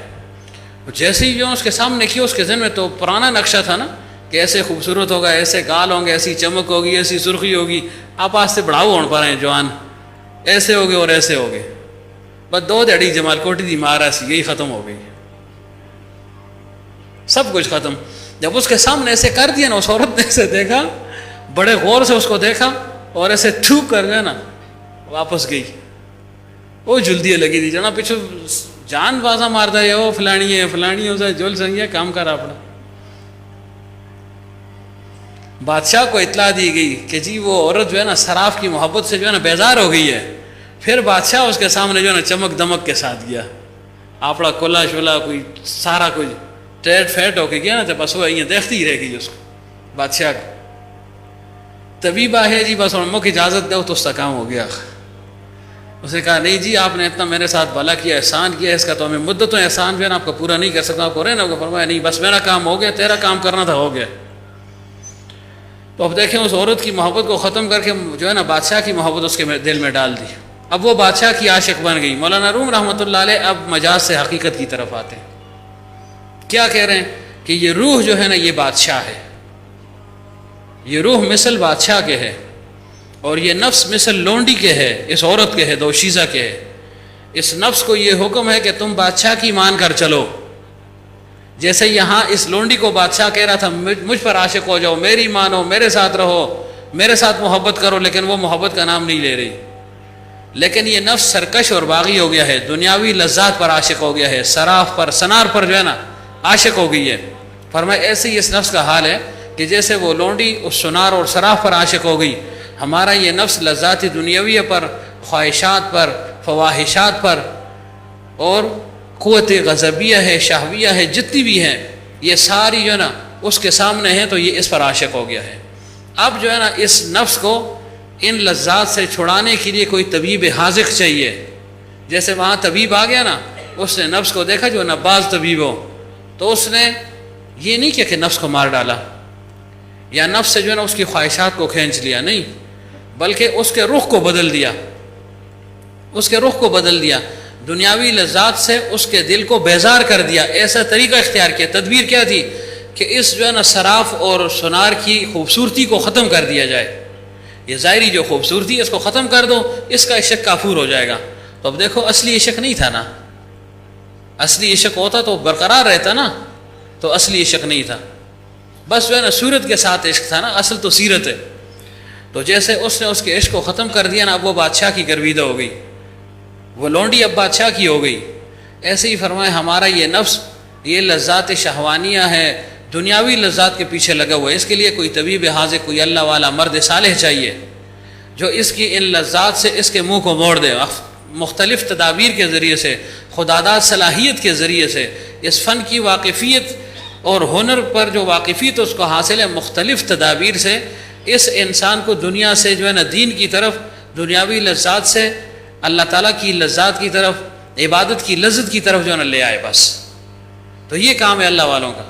جیسے ہی جو اس کے سامنے کیا، اس کے ذہن میں تو پرانا نقشہ تھا نا کہ ایسے خوبصورت ہوگا، ایسے گال ہوں گے، ایسی چمک ہوگی، ایسی سرخی ہوگی. آپ آج سے بڑھاؤ ہونے پر ہیں جوان، ایسے ہوگے اور ایسے ہوگے. بس 2 دہڑی جمال کوٹی دی مارا سی، یہی ختم ہو گئی، سب کچھ ختم. جب اس کے سامنے ایسے کر دیا نا، اس عورت نے ایسے دیکھا، بڑے غور سے اس کو دیکھا اور ایسے تھوک کر گیا نا، واپس گئی. وہ جلدی لگی تھی جنا پیچھو جان بازا مارتا ہے، وہ فلانی ہے فلانی ہو جائے جل سنگیا کام کر اپنا. بادشاہ کو اطلاع دی گئی کہ جی وہ عورت جو ہے نا سراف کی محبت سے جو ہے نا بیزار ہو گئی ہے. پھر بادشاہ اس کے سامنے جو ہے نا چمک دمک کے ساتھ گیا، اپنا کلا شلا کوئی سارا کچھ ٹیٹ فیٹ ہو کے گیا نا، تو بس وہ یہ دیکھتی ہی رہ گئی اس کو. بادشاہ کو طبیبہ ہے جی، بس مک اجازت دو تو اس کا کام ہو گیا. اس نے کہا نہیں جی آپ نے اتنا میرے ساتھ بھلا کیا، احسان کیا، اس کا تو ہمیں مدتوں احسان بھی ہے نا آپ کا پورا نہیں کر سکتا. آپ کو رہنا ہوگا. فرمایا نہیں بس میرا کام ہو گیا، تیرا کام کرنا تھا ہو گیا. تو اب دیکھیں اس عورت کی محبت کو ختم کر کے جو ہے نا بادشاہ کی محبت اس کے دل میں ڈال دی. اب وہ بادشاہ کی عاشق بن گئی. مولانا روم رحمۃ اللہ علیہ اب مجاز سے حقیقت کی طرف آتے ہیں. کیا کہہ رہے ہیں کہ یہ روح جو ہے نا یہ بادشاہ ہے، یہ روح مثل بادشاہ کے ہے، اور یہ نفس مثل لونڈی کے ہے، اس عورت کے ہے، دوشیزہ کے ہے. اس نفس کو یہ حکم ہے کہ تم بادشاہ کی مان کر چلو. جیسے یہاں اس لونڈی کو بادشاہ کہہ رہا تھا مجھ پر عاشق ہو جاؤ، میری مانو، میرے ساتھ رہو، میرے ساتھ محبت کرو، لیکن وہ محبت کا نام نہیں لے رہی. لیکن یہ نفس سرکش اور باغی ہو گیا ہے، دنیاوی لذات پر عاشق ہو گیا ہے، سراف پر، سنار پر جو ہے نا عاشق ہو گئی ہے. فرمایا ایسے ہی اس نفس کا حال ہے کہ جیسے وہ لونڈی اس سنار اور سراف پر عاشق ہو گئی، ہمارا یہ نفس لذات دنیاویہ پر، خواہشات پر، فواہشات پر، اور قوت غضبیہ ہے، شہویہ ہے، جتنی بھی ہیں یہ ساری جو ہے نا اس کے سامنے ہیں، تو یہ اس پر عاشق ہو گیا ہے. اب جو ہے نا اس نفس کو ان لذات سے چھڑانے کے لیے کوئی طبیب حاذق چاہیے. جیسے وہاں طبیب آ گیا نا، اس نے نفس کو دیکھا جو نباز طبیب ہو، تو اس نے یہ نہیں کیا کہ نفس کو مار ڈالا یا نفس سے جو ہے نا اس کی خواہشات کو کھینچ لیا، نہیں، بلکہ اس کے رخ کو بدل دیا. اس کے رخ کو بدل دیا، دنیاوی لذات سے اس کے دل کو بیزار کر دیا. ایسا طریقہ اختیار کیا. تدبیر کیا تھی کہ اس جو ہے نا سراف اور سنار کی خوبصورتی کو ختم کر دیا جائے. یہ ظاہری جو خوبصورتی ہے اس کو ختم کر دو، اس کا عشق کافور ہو جائے گا. تو اب دیکھو اصلی عشق نہیں تھا نا، اصلی عشق ہوتا تو برقرار رہتا نا، تو اصلی عشق نہیں تھا، بس جو ہے نا صورت کے ساتھ عشق تھا نا، اصل تو سیرت ہے. تو جیسے اس نے اس کے عشق کو ختم کر دیا نا، اب وہ بادشاہ کی گرویدہ ہو گئی، وہ لونڈی اب بادشاہ کی ہو گئی. ایسے ہی فرمائے ہمارا یہ نفس یہ لذات شہوانیہ ہے، دنیاوی لذات کے پیچھے لگا ہوا ہے. اس کے لیے کوئی طبیب حاذق، کوئی اللہ والا مرد صالح چاہیے جو اس کی ان لذات سے اس کے منہ کو موڑ دے. مختلف تدابیر کے ذریعے سے، خداداد صلاحیت کے ذریعے سے، اس فن کی واقفیت اور ہنر پر جو واقفیت اس کو حاصل ہے، مختلف تدابیر سے اس انسان کو دنیا سے جو ہے نا دین کی طرف، دنیاوی لذات سے اللہ تعالیٰ کی لذات کی طرف، عبادت کی لذت کی طرف جو ہے نا لے آئے. بس تو یہ کام ہے اللہ والوں کا.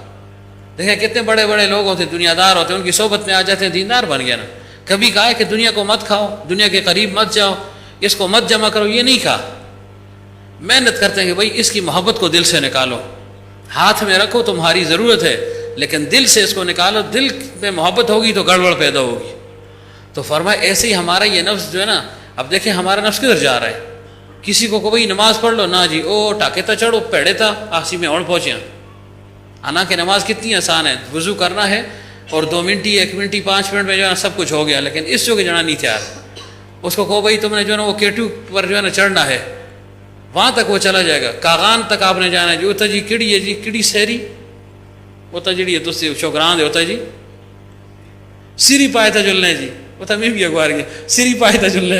دیکھیں کتنے بڑے بڑے لوگ ہوتے، دنیا دار ہوتے، ان کی صحبت میں آ جاتے ہیں، دیندار بن گیا نا. کبھی کہا ہے کہ دنیا کو مت کھاؤ، دنیا کے قریب مت جاؤ، اس کو مت جمع کرو، یہ نہیں کہا. محنت کرتے ہیں کہ بھائی اس کی محبت کو دل سے نکالو، ہاتھ میں رکھو، تمہاری ضرورت ہے، لیکن دل سے اس کو نکالو. دل میں محبت ہوگی تو گڑبڑ پیدا ہوگی. تو فرمایا ایسے ہی ہمارا یہ نفس جو ہے نا، اب دیکھیں ہمارا نفس کدھر جا رہا ہے. کسی کو بھائی نماز پڑھ لو، نہ جی او ٹاکے تا چڑھو، پیڑے تا آسی میں اور پہنچے. انا کہ نماز کتنی آسان ہے، وضو کرنا ہے اور 2 منٹ 1 منٹ 5 منٹ میں جو ہے نا سب کچھ ہو گیا. لیکن اس جو کہ جانا نہیں تیار، اس کو کہو بھائی تم نے جو ہے نا وہ کیٹو پر جو ہے نا چڑھنا ہے، وہاں تک وہ چلا جائے گا. کاغان تک آپ نے جانا ہے. جو ہوتا جی کڑی ہے، جی کڑی سہری ہوتا جڑی ہے تو شوگران دے ہوتا جی سری پائے تھا جلنے جی ہوتا میں بھی اخبار گیا سری پائے تھا جلنے،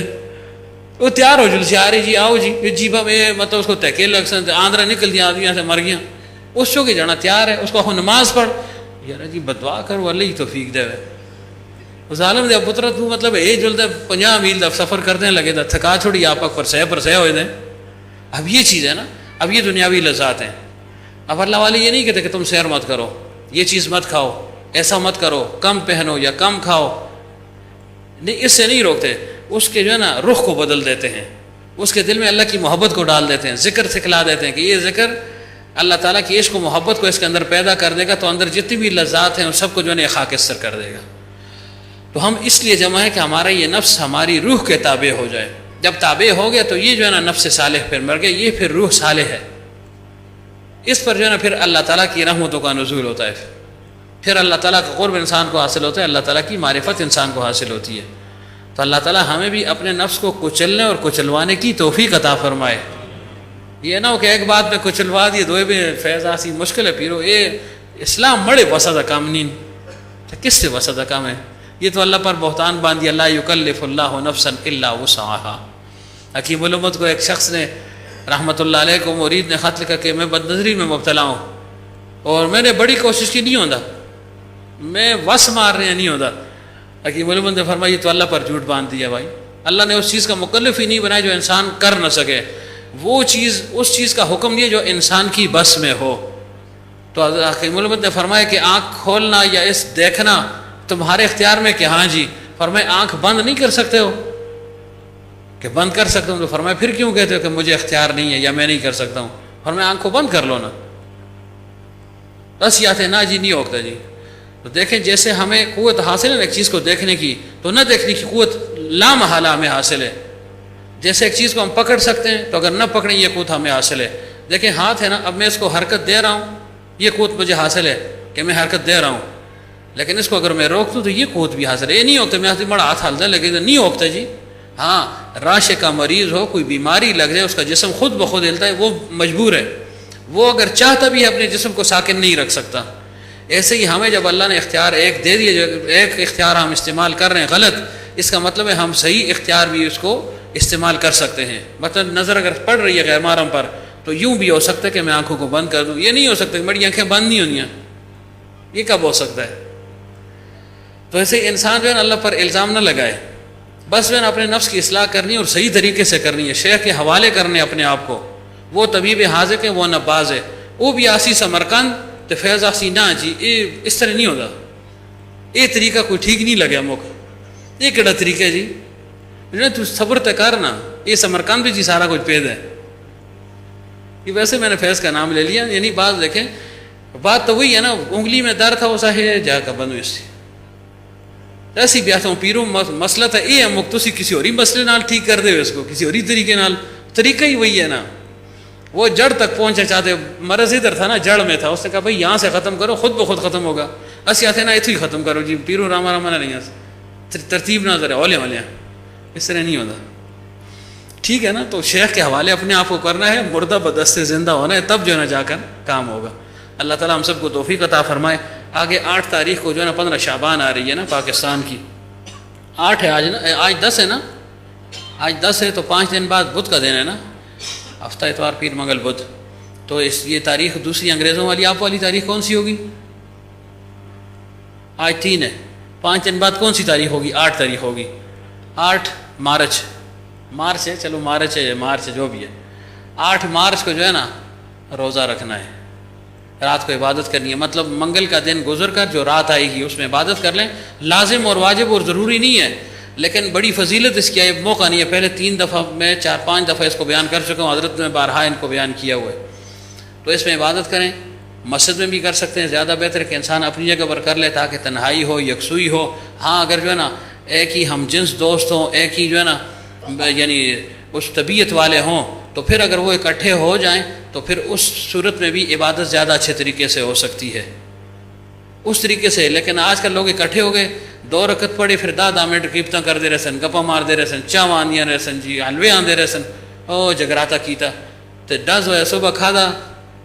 وہ تیار ہو جل سے آ رہی جی آؤ جی جیبا میں مطلب اس کو تحقیق لگ سکتے آندرا نکل دیا آدمی سے مر گیا. اس کو کہ جانا تیار ہے، اس کو نماز پڑھ یار جی بدعا کر وہ اللہ ہی توفیق دے. اس عالم دے پتر تو مطلب اے جلد 50 میل دا سفر کرنے لگے تھا، تھکا چھوڑی آپ پر سہ ہوئے دیں. اب یہ چیز ہے نا، اب یہ دنیاوی لذات ہیں. اب اللہ والے یہ نہیں کہتے کہ تم سیر مت کرو، یہ چیز مت کھاؤ، ایسا مت کرو، کم پہنو یا کم کھاؤ، نہیں، اس سے نہیں روکتے. اس کے جو ہے نا رخ کو بدل دیتے ہیں. اس کے دل میں اللہ کی محبت کو ڈال دیتے ہیں، ذکر سکھلا دیتے ہیں کہ یہ ذکر اللہ تعالیٰ کی عشق و محبت کو اس کے اندر پیدا کر دے گا، تو اندر جتنی بھی لذات ہیں ان سب کو جو ہے خاکستر کر دے گا۔ تو ہم اس لیے جمع ہے کہ ہمارا یہ نفس ہماری روح کے تابع ہو جائے۔ جب تابع ہو گیا تو یہ جو ہے نا نفس صالح پھر مر گیا، یہ پھر روح صالح ہے، اس پر جو ہے نا پھر اللہ تعالیٰ کی رحمتوں کا نزول ہوتا ہے، پھر اللہ تعالیٰ کا قرب انسان کو حاصل ہوتا ہے، اللہ تعالیٰ کی معرفت انسان کو حاصل ہوتی ہے۔ تو اللہ تعالیٰ ہمیں بھی اپنے نفس کو کچلنے اور کچلوانے کی توفیق عطا فرمائے۔ یہ نہ ہو کہ ایک بات میں کچلوا دیے دوئے بھی فیض آسی مشکل ہے پیرو، یہ اسلام مڑے وسط کام نہیں، کس سے وسط کام ہے؟ یہ تو اللہ پر بہتان باندھی، اللہ یکلف اللہ نفسا الا وسعها۔ حکیم الامت کو ایک شخص نے رحمۃ اللہ علیہ کو مرید نے خط لکھا کہ میں بد نظری میں مبتلا ہوں اور میں نے بڑی کوشش کی، نہیں ہوتا، میں وس مار رہے ہیں، نہیں ہوتا۔ حکیم الامت نے فرمایا یہ تو اللہ پر جھوٹ باندھ دیا بھائی، اللہ نے اس چیز کا مکلف ہی نہیں بنایا جو انسان کر نہ سکے، وہ چیز اس چیز کا حکم دیا جو انسان کی بس میں ہو۔ تو حکیم الامت نے فرمایا کہ آنکھ کھولنا یا اس دیکھنا تمہارے اختیار میں کہ ہاں جی، فرمایا آنکھ بند نہیں کر سکتے ہو کہ بند کر سکتا ہوں، تو فرمایا پھر کیوں کہتے ہو کہ مجھے اختیار نہیں ہے یا میں نہیں کر سکتا ہوں؟ فرمایا آنکھ کو بند کر لو نا، بس یاتے نا جی نہیں ہوتا جی۔ تو دیکھیں جیسے ہمیں قوت حاصل ہے ایک چیز کو دیکھنے کی، تو نہ دیکھنے کی قوت لامحالہ ہمیں حاصل ہے۔ جیسے ایک چیز کو ہم پکڑ سکتے ہیں تو اگر نہ پکڑیں یہ قوت ہمیں حاصل ہے۔ دیکھیں ہاتھ ہے نا، اب میں اس کو حرکت دے رہا ہوں، یہ قوت مجھے حاصل ہے کہ میں حرکت دے رہا ہوں، لیکن اس کو اگر میں روک دوں تو یہ قوت بھی حاصل ہے۔ یہ نہیں ہوتا میں بڑا ہاتھ ہلتا ہے لیکن نہیں ہوتا جی۔ ہاں راشے کا مریض ہو، کوئی بیماری لگ جائے، اس کا جسم خود بخود ہلتا ہے، وہ مجبور ہے، وہ اگر چاہتا بھی اپنے جسم کو ساکن نہیں رکھ سکتا۔ ایسے ہی ہمیں جب اللہ نے اختیار ایک دے دیا، جو ایک اختیار ہم استعمال کر رہے ہیں غلط، اس کا مطلب ہے ہم صحیح اختیار بھی اس کو استعمال کر سکتے ہیں۔ مطلب نظر اگر پڑ رہی ہے غیر محرم پر تو یوں بھی ہو سکتا ہے کہ میں آنکھوں کو بند کر دوں، یہ نہیں ہو سکتا کہ میری آنکھیں بند نہیں ہونی ہیں، یہ کب ہو سکتا ہے؟ تو ایسے انسان جو ہے نا اللہ پر الزام نہ لگائے، بس جو ہے نا اپنے نفس کی اصلاح کرنی ہے اور صحیح طریقے سے کرنی ہے، شیخ کے حوالے کرنے اپنے آپ کو، وہ طبیب حاذق ہے، وہ نباز ہے، وہ بھی آسی سمرقند تو فیض آسی نہ جی، اس طرح نہیں ہوتا، یہ طریقہ کوئی ٹھیک نہیں لگا موقع، یہ کہڑا طریقہ ہے جی؟ تو صبر تے کرنا، یہ سمرقند بھی جی سارا کچھ پید ہے۔ یہ ویسے میں نے فیض کا نام لے لیا، یعنی بات دیکھیں، بات تو وہی ہے نا، انگلی میں درد تھا وہ ہے جا کر بنو اس سے ایسی بھی آتا ہوں پیرو مسئلہ تھا یہ ہے مختصی کسی اور ہی مسئلے نال ٹھیک کر دے اس کو کسی اور ہی طریقے نال، طریقہ ہی وہی ہے نا، وہ جڑ تک پہنچنا چاہتے، مرض ادھر تھا نا جڑ میں تھا، اس نے کہا بھائی یہاں سے ختم کرو، خود بخود ختم ہوگا، اسی آتے نا اتو ہی ختم کرو جی، پیرو راما راما نہ نہیں ترتیب نہ ذرا اولے والے اس طرح نہیں ہوتا، ٹھیک ہے نا؟ تو شیخ کے حوالے اپنے آپ کو کرنا ہے، مردہ بدست زندہ ہونا ہے، تب جو ہے نا جا کر کام ہوگا۔ اللہ تعالیٰ ہم سب کو توفیق عطا فرمائے۔ آگے 8 تاریخ کو جو ہے نا 15 شعبان آ رہی ہے نا پاکستان کی، 8 ہے آج نا، آج 10 ہے نا، آج 10 ہے تو 5 دن بعد بدھ کا دن ہے نا، ہفتہ اتوار پیر منگل بدھ، تو یہ تاریخ دوسری انگریزوں والی آپ والی تاریخ کون سی ہوگی؟ آج 3 ہے، 5 دن بعد کون سی تاریخ ہوگی؟ 8 تاریخ ہوگی، 8 مارچ ہے، چلو مارچ ہے جو بھی ہے، 8 مارچ کو جو ہے نا روزہ رکھنا ہے، رات کو عبادت کرنی ہے، مطلب منگل کا دن گزر کر جو رات آئے گی اس میں عبادت کر لیں، لازم اور واجب اور ضروری نہیں ہے، لیکن بڑی فضیلت اس کی ہے، موقع نہیں ہے، پہلے 3 دفعہ میں 4-5 دفعہ اس کو بیان کر چکا ہوں، حضرت میں بارہا ان کو بیان کیا ہوا ہے، تو اس میں عبادت کریں، مسجد میں بھی کر سکتے ہیں، زیادہ بہتر ہے کہ انسان اپنی جگہ پر کر لے تاکہ تنہائی ہو، یکسوئی ہو۔ ہاں اگر جو ہے نا ایک ہی ہم جنس دوست ہوں، ایک ہی جو ہے نا یعنی اس طبیعت والے ہوں، تو پھر اگر وہ اکٹھے ہو جائیں تو پھر اس صورت میں بھی عبادت زیادہ اچھے طریقے سے ہو سکتی ہے اس طریقے سے۔ لیکن آج کل لوگ اکٹھے ہو گئے، 2 رکعت پڑھی، پھر 10 منٹ قیمتاں کر دے رہے سن، گپا مار دے رہے سن، چاہ آندیاں رہے سن جی، حلوے آندے رہے سن، او جگراتا کیتا تو 10 ہویا صبح کھادا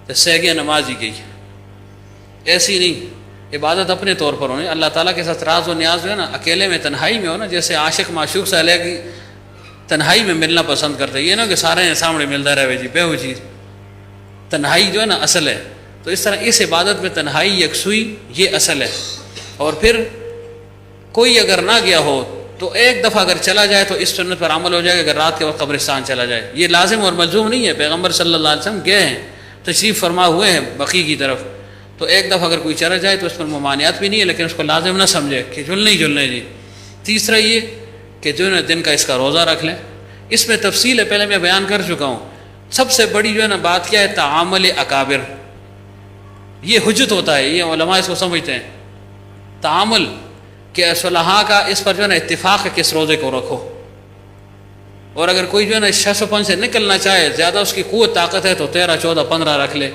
تو سہ گیا، نماز ہی گئی۔ ایسی نہیں، عبادت اپنے طور پر ہونی، اللہ تعالیٰ کے ساتھ راز و نیاز جو ہے نا اکیلے میں تنہائی میں ہو نا، جیسے عاشق معشوق سے علیہ کی تنہائی میں ملنا پسند کرتے، یہ نا کہ سارے سامنے ملتا رہے جی، بے چیز، تنہائی جو ہے نا اصل ہے۔ تو اس طرح اس عبادت میں تنہائی، یکسوئی، یہ اصل ہے۔ اور پھر کوئی اگر نہ گیا ہو تو ایک دفعہ اگر چلا جائے تو اس سنت پر عمل ہو جائے گا، اگر رات کے وقت قبرستان چلا جائے، یہ لازم اور ملزوم نہیں ہے، پیغمبر صلی اللہ علیہ وسلم گئے ہیں، تشریف فرما ہوئے ہیں بقیع کی طرف، تو ایک دفعہ اگر کوئی چلا جائے تو اس پر ممانعت بھی نہیں ہے، لیکن اس کو لازم نہ سمجھے کہ جلنے ہی جلنے جی۔ تیسرا یہ کہ جو ہے دن کا اس کا روزہ رکھ لیں، اس میں تفصیل ہے، پہلے میں بیان کر چکا ہوں. سب سے بڑی جو ہے نا بات کیا ہے؟ تعامل اکابر. یہ حجت ہوتا ہے، یہ علماء اس کو سمجھتے ہیں. تعامل کہ صلحاء کا اس پر جو ہے نا اتفاق ہے کہ اس روزے کو رکھو، اور اگر کوئی جو ہے نا 605 سے نکلنا چاہے، زیادہ اس کی قوت طاقت ہے، تو 13 14 15 رکھ لے،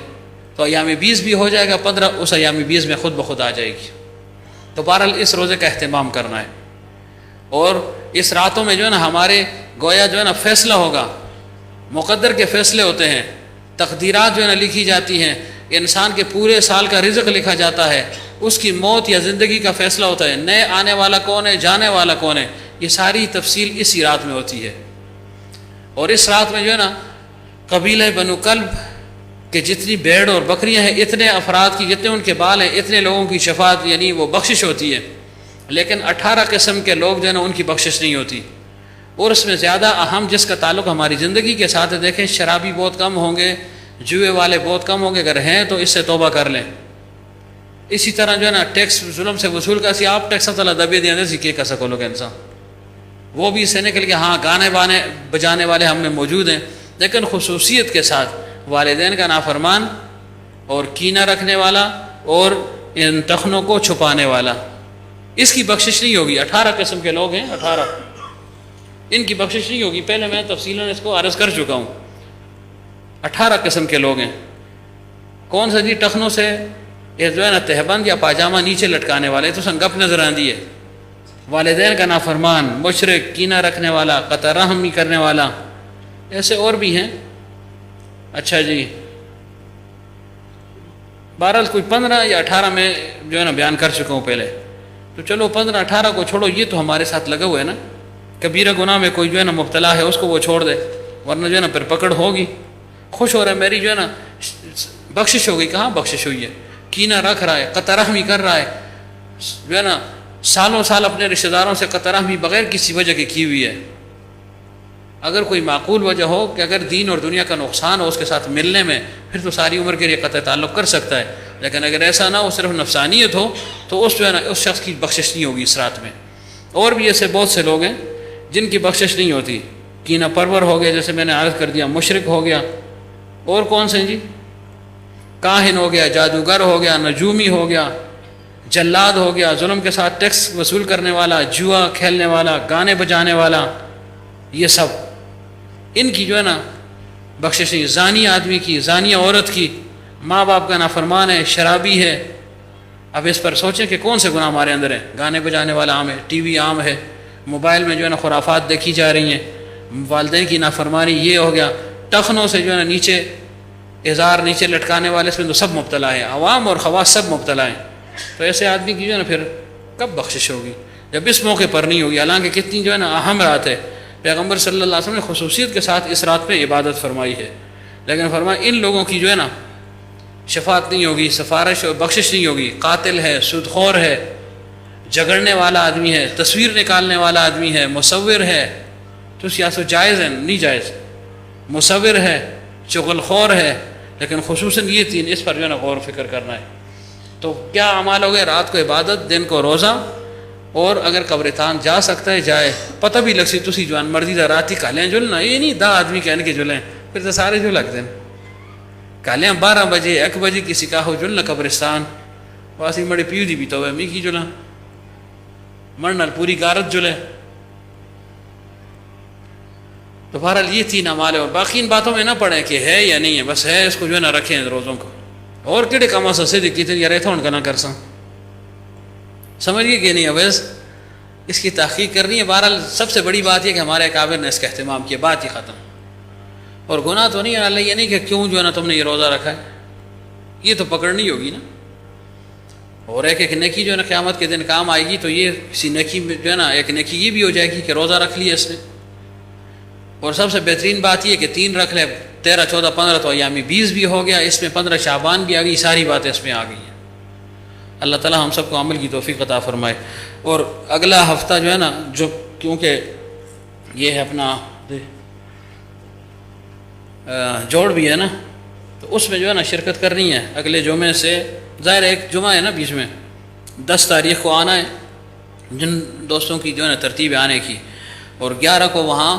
تو ایام 20 بھی ہو جائے گا. 15 اس ایام 20 میں خود بخود آ جائے گی. تو بہرحال اس روزے کا اہتمام کرنا ہے. اور اس راتوں میں جو ہے نا ہمارے گویا جو ہے نا فیصلہ ہوگا، مقدر کے فیصلے ہوتے ہیں، تقدیرات جو ہے نا لکھی جاتی ہیں، انسان کے پورے سال کا رزق لکھا جاتا ہے، اس کی موت یا زندگی کا فیصلہ ہوتا ہے، نئے آنے والا کون ہے، جانے والا کون ہے. یہ ساری تفصیل اسی رات میں ہوتی ہے. اور اس رات میں جو ہے نا قبیلہ بنو کلب کہ جتنی بھیڑ اور بکریاں ہیں، اتنے افراد کی، جتنے ان کے بال ہیں، اتنے لوگوں کی شفاعت یعنی وہ بخشش ہوتی ہے. لیکن 18 قسم کے لوگ جو ہے نا ان کی بخشش نہیں ہوتی. اور اس میں زیادہ اہم جس کا تعلق ہماری زندگی کے ساتھ ہے، دیکھیں شرابی بہت کم ہوں گے، جوئے والے بہت کم ہوں گے، اگر ہیں تو اس سے توبہ کر لیں. اسی طرح جو ہے نا ٹیکس ظلم سے وصول کا سی آپ ٹیکس تعالیٰ دبے دیں جیسے کہ کر سکو لوگ انسان، وہ بھی اس سے نکل کے ہاں گانے بانے بجانے والے ہم میں موجود ہیں، لیکن خصوصیت کے ساتھ والدین کا نافرمان اور کینہ رکھنے والا اور ان تخنوں کو چھپانے والا، اس کی بخشش نہیں ہوگی. 18 قسم کے لوگ ہیں، 18 ان کی بخشش نہیں ہوگی. پہلے میں تفصیلاً اس کو عرض کر چکا ہوں. 18 قسم کے لوگ ہیں. کون سا جی؟ ٹخنوں سے یہ جو ہے نا تہبند یا پاجامہ نیچے لٹکانے والے، تو سنگپ نظر آندی ہے. والدین کا نافرمان، مشرک، کینہ رکھنے والا، قطع رحمی کرنے والا، ایسے اور بھی ہیں. اچھا جی، بہرحال کوئی 15 یا 18 میں جو ہے نا بیان کر چکا ہوں پہلے. تو چلو 15 18 کو چھوڑو، یہ تو ہمارے ساتھ لگا ہوا ہے نا. کبیرہ گناہ میں کوئی جو ہے نا مبتلا ہے، اس کو وہ چھوڑ دے، ورنہ جو ہے نا پھر پکڑ ہوگی. خوش ہو رہا ہے میری جو ہے نا بخشش ہو گئی، کہاں بخشش ہوئی ہے؟ کینہ رکھ رہا ہے، قطع رحمی کر رہا ہے، جو ہے نا سالوں سال اپنے رشتہ داروں سے قطع رحمی بغیر کسی وجہ کے کی ہوئی ہے. اگر کوئی معقول وجہ ہو کہ اگر دین اور دنیا کا نقصان ہو اس کے ساتھ ملنے میں، پھر تو ساری عمر کے لیے قطع تعلق کر سکتا ہے. لیکن اگر ایسا نہ ہو، صرف نفسانیت ہو، تو اس جو ہے نا اس شخص کی بخشش نہیں ہوگی اس رات میں. اور بھی ایسے بہت سے لوگ ہیں جن کی بخشش نہیں ہوتی. کینہ پرور ہو گیا، جیسے میں نے عرض کر دیا، مشرک ہو گیا. اور کون سے جی؟ کاہن ہو گیا، جادوگر ہو گیا، نجومی ہو گیا، جلاد ہو گیا، ظلم کے ساتھ ٹیکس وصول کرنے والا، جوا کھیلنے والا، گانے بجانے والا، یہ سب ان کی جو ہے نا بخشش نہیں. زانی آدمی کی، زانیہ عورت کی، ماں باپ کا نافرمان ہے، شرابی ہے. اب اس پر سوچیں کہ کون سے گناہ ہمارے اندر ہیں. گانے بجانے والا عام ہے، ٹی وی عام ہے، موبائل میں جو ہے نا خرافات دیکھی جا رہی ہیں، والدین کی نافرمانی، یہ ہو گیا. ٹخنوں سے جو ہے نا نیچے اظہار نیچے لٹکانے والے، اس میں تو سب مبتلا ہیں، عوام اور خواص سب مبتلا ہیں. تو ایسے آدمی کی جو ہے نا پھر کب بخشش ہوگی؟ جب اس موقع پر نہیں ہوگی. حالانکہ کتنی جو ہے نا اہم رات ہے. پیغمبر صلی اللہ علیہ وسلم نے خصوصیت کے ساتھ اس رات پہ عبادت فرمائی ہے، لیکن فرمایا ان لوگوں کی جو ہے نا شفاعت نہیں ہوگی، سفارش اور بخشش نہیں ہوگی. قاتل ہے، سود خور ہے، جھگڑنے والا آدمی ہے، تصویر نکالنے والا آدمی ہے، مصور ہے، تو سیاست جائز ہے نہیں جائز، مصور ہے، چغل خور ہے. لیکن خصوصاً یہ تین، اس پر جو ہے نا غور و فکر کرنا ہے. تو کیا اعمال ہو گئے؟ رات کو عبادت، دن کو روزہ، اور اگر قبرستان جا سکتا ہے جائے. پتہ بھی لگ سی تسی جوان مردی دا راتی کالیاں جلنا، یہ نہیں دا آدمی کہنے کے جلیں، پھر تو سارے جو لگتے ہیں. کالیاں 12 بجے 1 بجے کسی کا ہو جلنا قبرستان، واسی مڑے پیو دی بھی تو ہے می کی جلا مرنا پوری غارت جلے. تو بہرحال یہ تین اعمال ہے. اور باقی ان باتوں میں نہ پڑھیں کہ ہے یا نہیں ہے، بس ہے اس کو جو ہے نا رکھیں روزوں کو. اور کہڑے کام سے دیکھتی تھے یار ایتھا کا نہ کر سا سمجھیے کہ نہیں. اویس اس کی تحقیق کرنی ہے. بہرحال سب سے بڑی بات یہ کہ ہمارے اکابر نے اس کا اہتمام کیا، بات ہی ختم. اور گناہ تو نہیں ہے اللہ، یہ نہیں کہ کیوں جو ہے نا تم نے یہ روزہ رکھا ہے، یہ تو پکڑنی ہوگی نا. اور ایک نیکی جو ہے نا قیامت کے دن کام آئے گی. تو یہ کسی نیکی میں جو ہے نا ایک نیکی یہ بھی ہو جائے گی کہ روزہ رکھ لیا اس نے. اور سب سے بہترین بات یہ کہ 3 رکھ لے، 13 14 15 تو ایام 20 بھی ہو گیا، اس میں 15 شعبان بھی آ گئی، ساری باتیں اس میں آ گئی ہیں. اللہ تعالیٰ ہم سب کو عمل کی توفیق عطا فرمائے. اور اگلا ہفتہ جو ہے نا، جو کیونکہ یہ ہے اپنا جوڑ بھی ہے نا، تو اس میں جو ہے نا شرکت کرنی ہے. اگلے جمعے سے ظاہر ایک جمعہ ہے نا بیچ میں، 10 تاریخ کو آنا ہے جن دوستوں کی جو ہے نا ترتیب آنے کی، اور 11 کو وہاں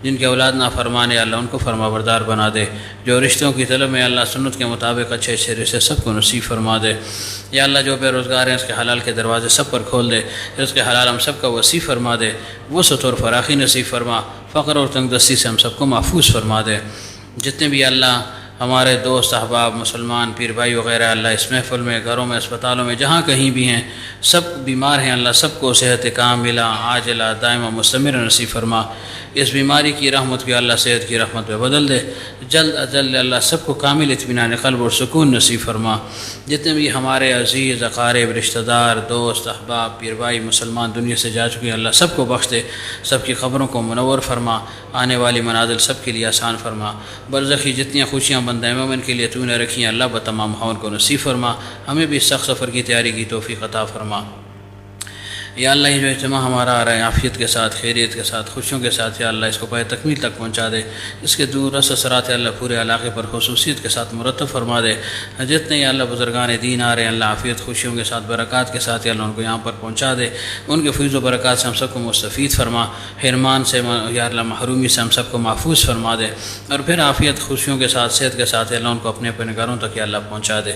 جن کے اولاد نافرمان یا اللہ ان کو فرما بردار بنا دے، جو رشتوں کی طلب میں اللہ سنت کے مطابق اچھے اچھے رشتے سب کو نصیب فرما دے، یا اللہ جو بے روزگار ہیں اس کے حلال کے دروازے سب پر کھول دے، اس کے حلال ہم سب کا وسیع فرما دے، وسعت اور فراخی نصیب فرما، فقر اور تنگ دستی سے ہم سب کو محفوظ فرما دے۔ جتنے بھی اللہ ہمارے دوست احباب مسلمان پیر بھائی وغیرہ اللہ اس محفل میں، گھروں میں، اسپتالوں میں، جہاں کہیں بھی ہیں، سب بیمار ہیں، اللہ سب کو صحت کاملہ عاجلہ دائمہ مستمر نصیب فرما، اس بیماری کی رحمت بھی اللہ صحت کی رحمت میں بدل دے، جلد از جلد اللہ سب کو کامل اطمینان قلب اور سکون نصیب فرما۔ جتنے بھی ہمارے عزیز اقارب رشتہ دار دوست احباب پیر بھائی مسلمان دنیا سے جا چکے ہیں، اللہ سب کو بخش دے، سب کی قبروں کو منور فرما، آنے والی منازل سب کے لیے آسان فرما، برزخی جتنی خوشیاں بندہ مومن کے لیے تو نے رکھی ہیں اللہ بتمام ہون کو نصیب فرما، ہمیں بھی اس سخت سفر کی تیاری کی توفیق عطا فرما۔ یا اللہ یہ جو اجتماع ہمارا آ رہا ہے عافیت کے ساتھ، خیریت کے ساتھ، خوشیوں کے ساتھ، یا اللہ اس کو پائے تکمیل تک پہنچا دے، اس کے دور رس اثرات اللہ پورے علاقے پر خصوصیت کے ساتھ مرتب فرما دے، جتنے یا اللہ بزرگان دین آ رہے ہیں اللہ عافیت خوشیوں کے ساتھ برکات کے ساتھ یا اللہ ان کو یہاں پر پہنچا دے، ان کے فیض و برکات سے ہم سب کو مستفید فرما، حرمان سے یا اللہ محرومی سے ہم سب کو محفوظ فرما دے، اور پھر عافیت خوشیوں کے ساتھ صحت کے ساتھ یا اللہ ان کو اپنے اپنے گھروں تک یا اللہ پہنچا دے۔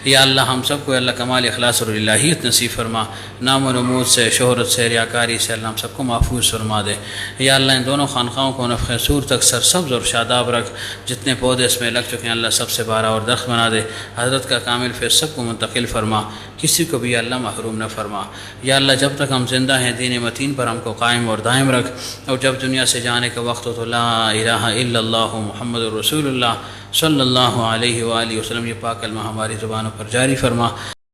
یا اللہ ہم سب کو اللہ کمال اخلاص اور الہیت نصیب فرما، نام و نمود سے، شہرت سے، ریاکاری سے اللہ ہم سب کو محفوظ فرما دے۔ یا اللہ ان دونوں خانقاہوں کو نفخ صور تک سرسبز اور شاداب رکھ، جتنے پودے اس میں لگ چکے ہیں اللہ سب سے بارہ اور درخت بنا دے، حضرت کا کامل فیض سب کو منتقل فرما، کسی کو بھی اللہ محروم نہ فرما۔ یا اللہ جب تک ہم زندہ ہیں دین متین پر ہم کو قائم اور دائم رکھ، اور جب دنیا سے جانے کا وقت ہو تو لا الہ الا اللہ محمد رسول اللہ صلی اللہ علیہ وآلہ وسلم یہ پاک کلمہ ہماری زبانوں پر جاری فرما۔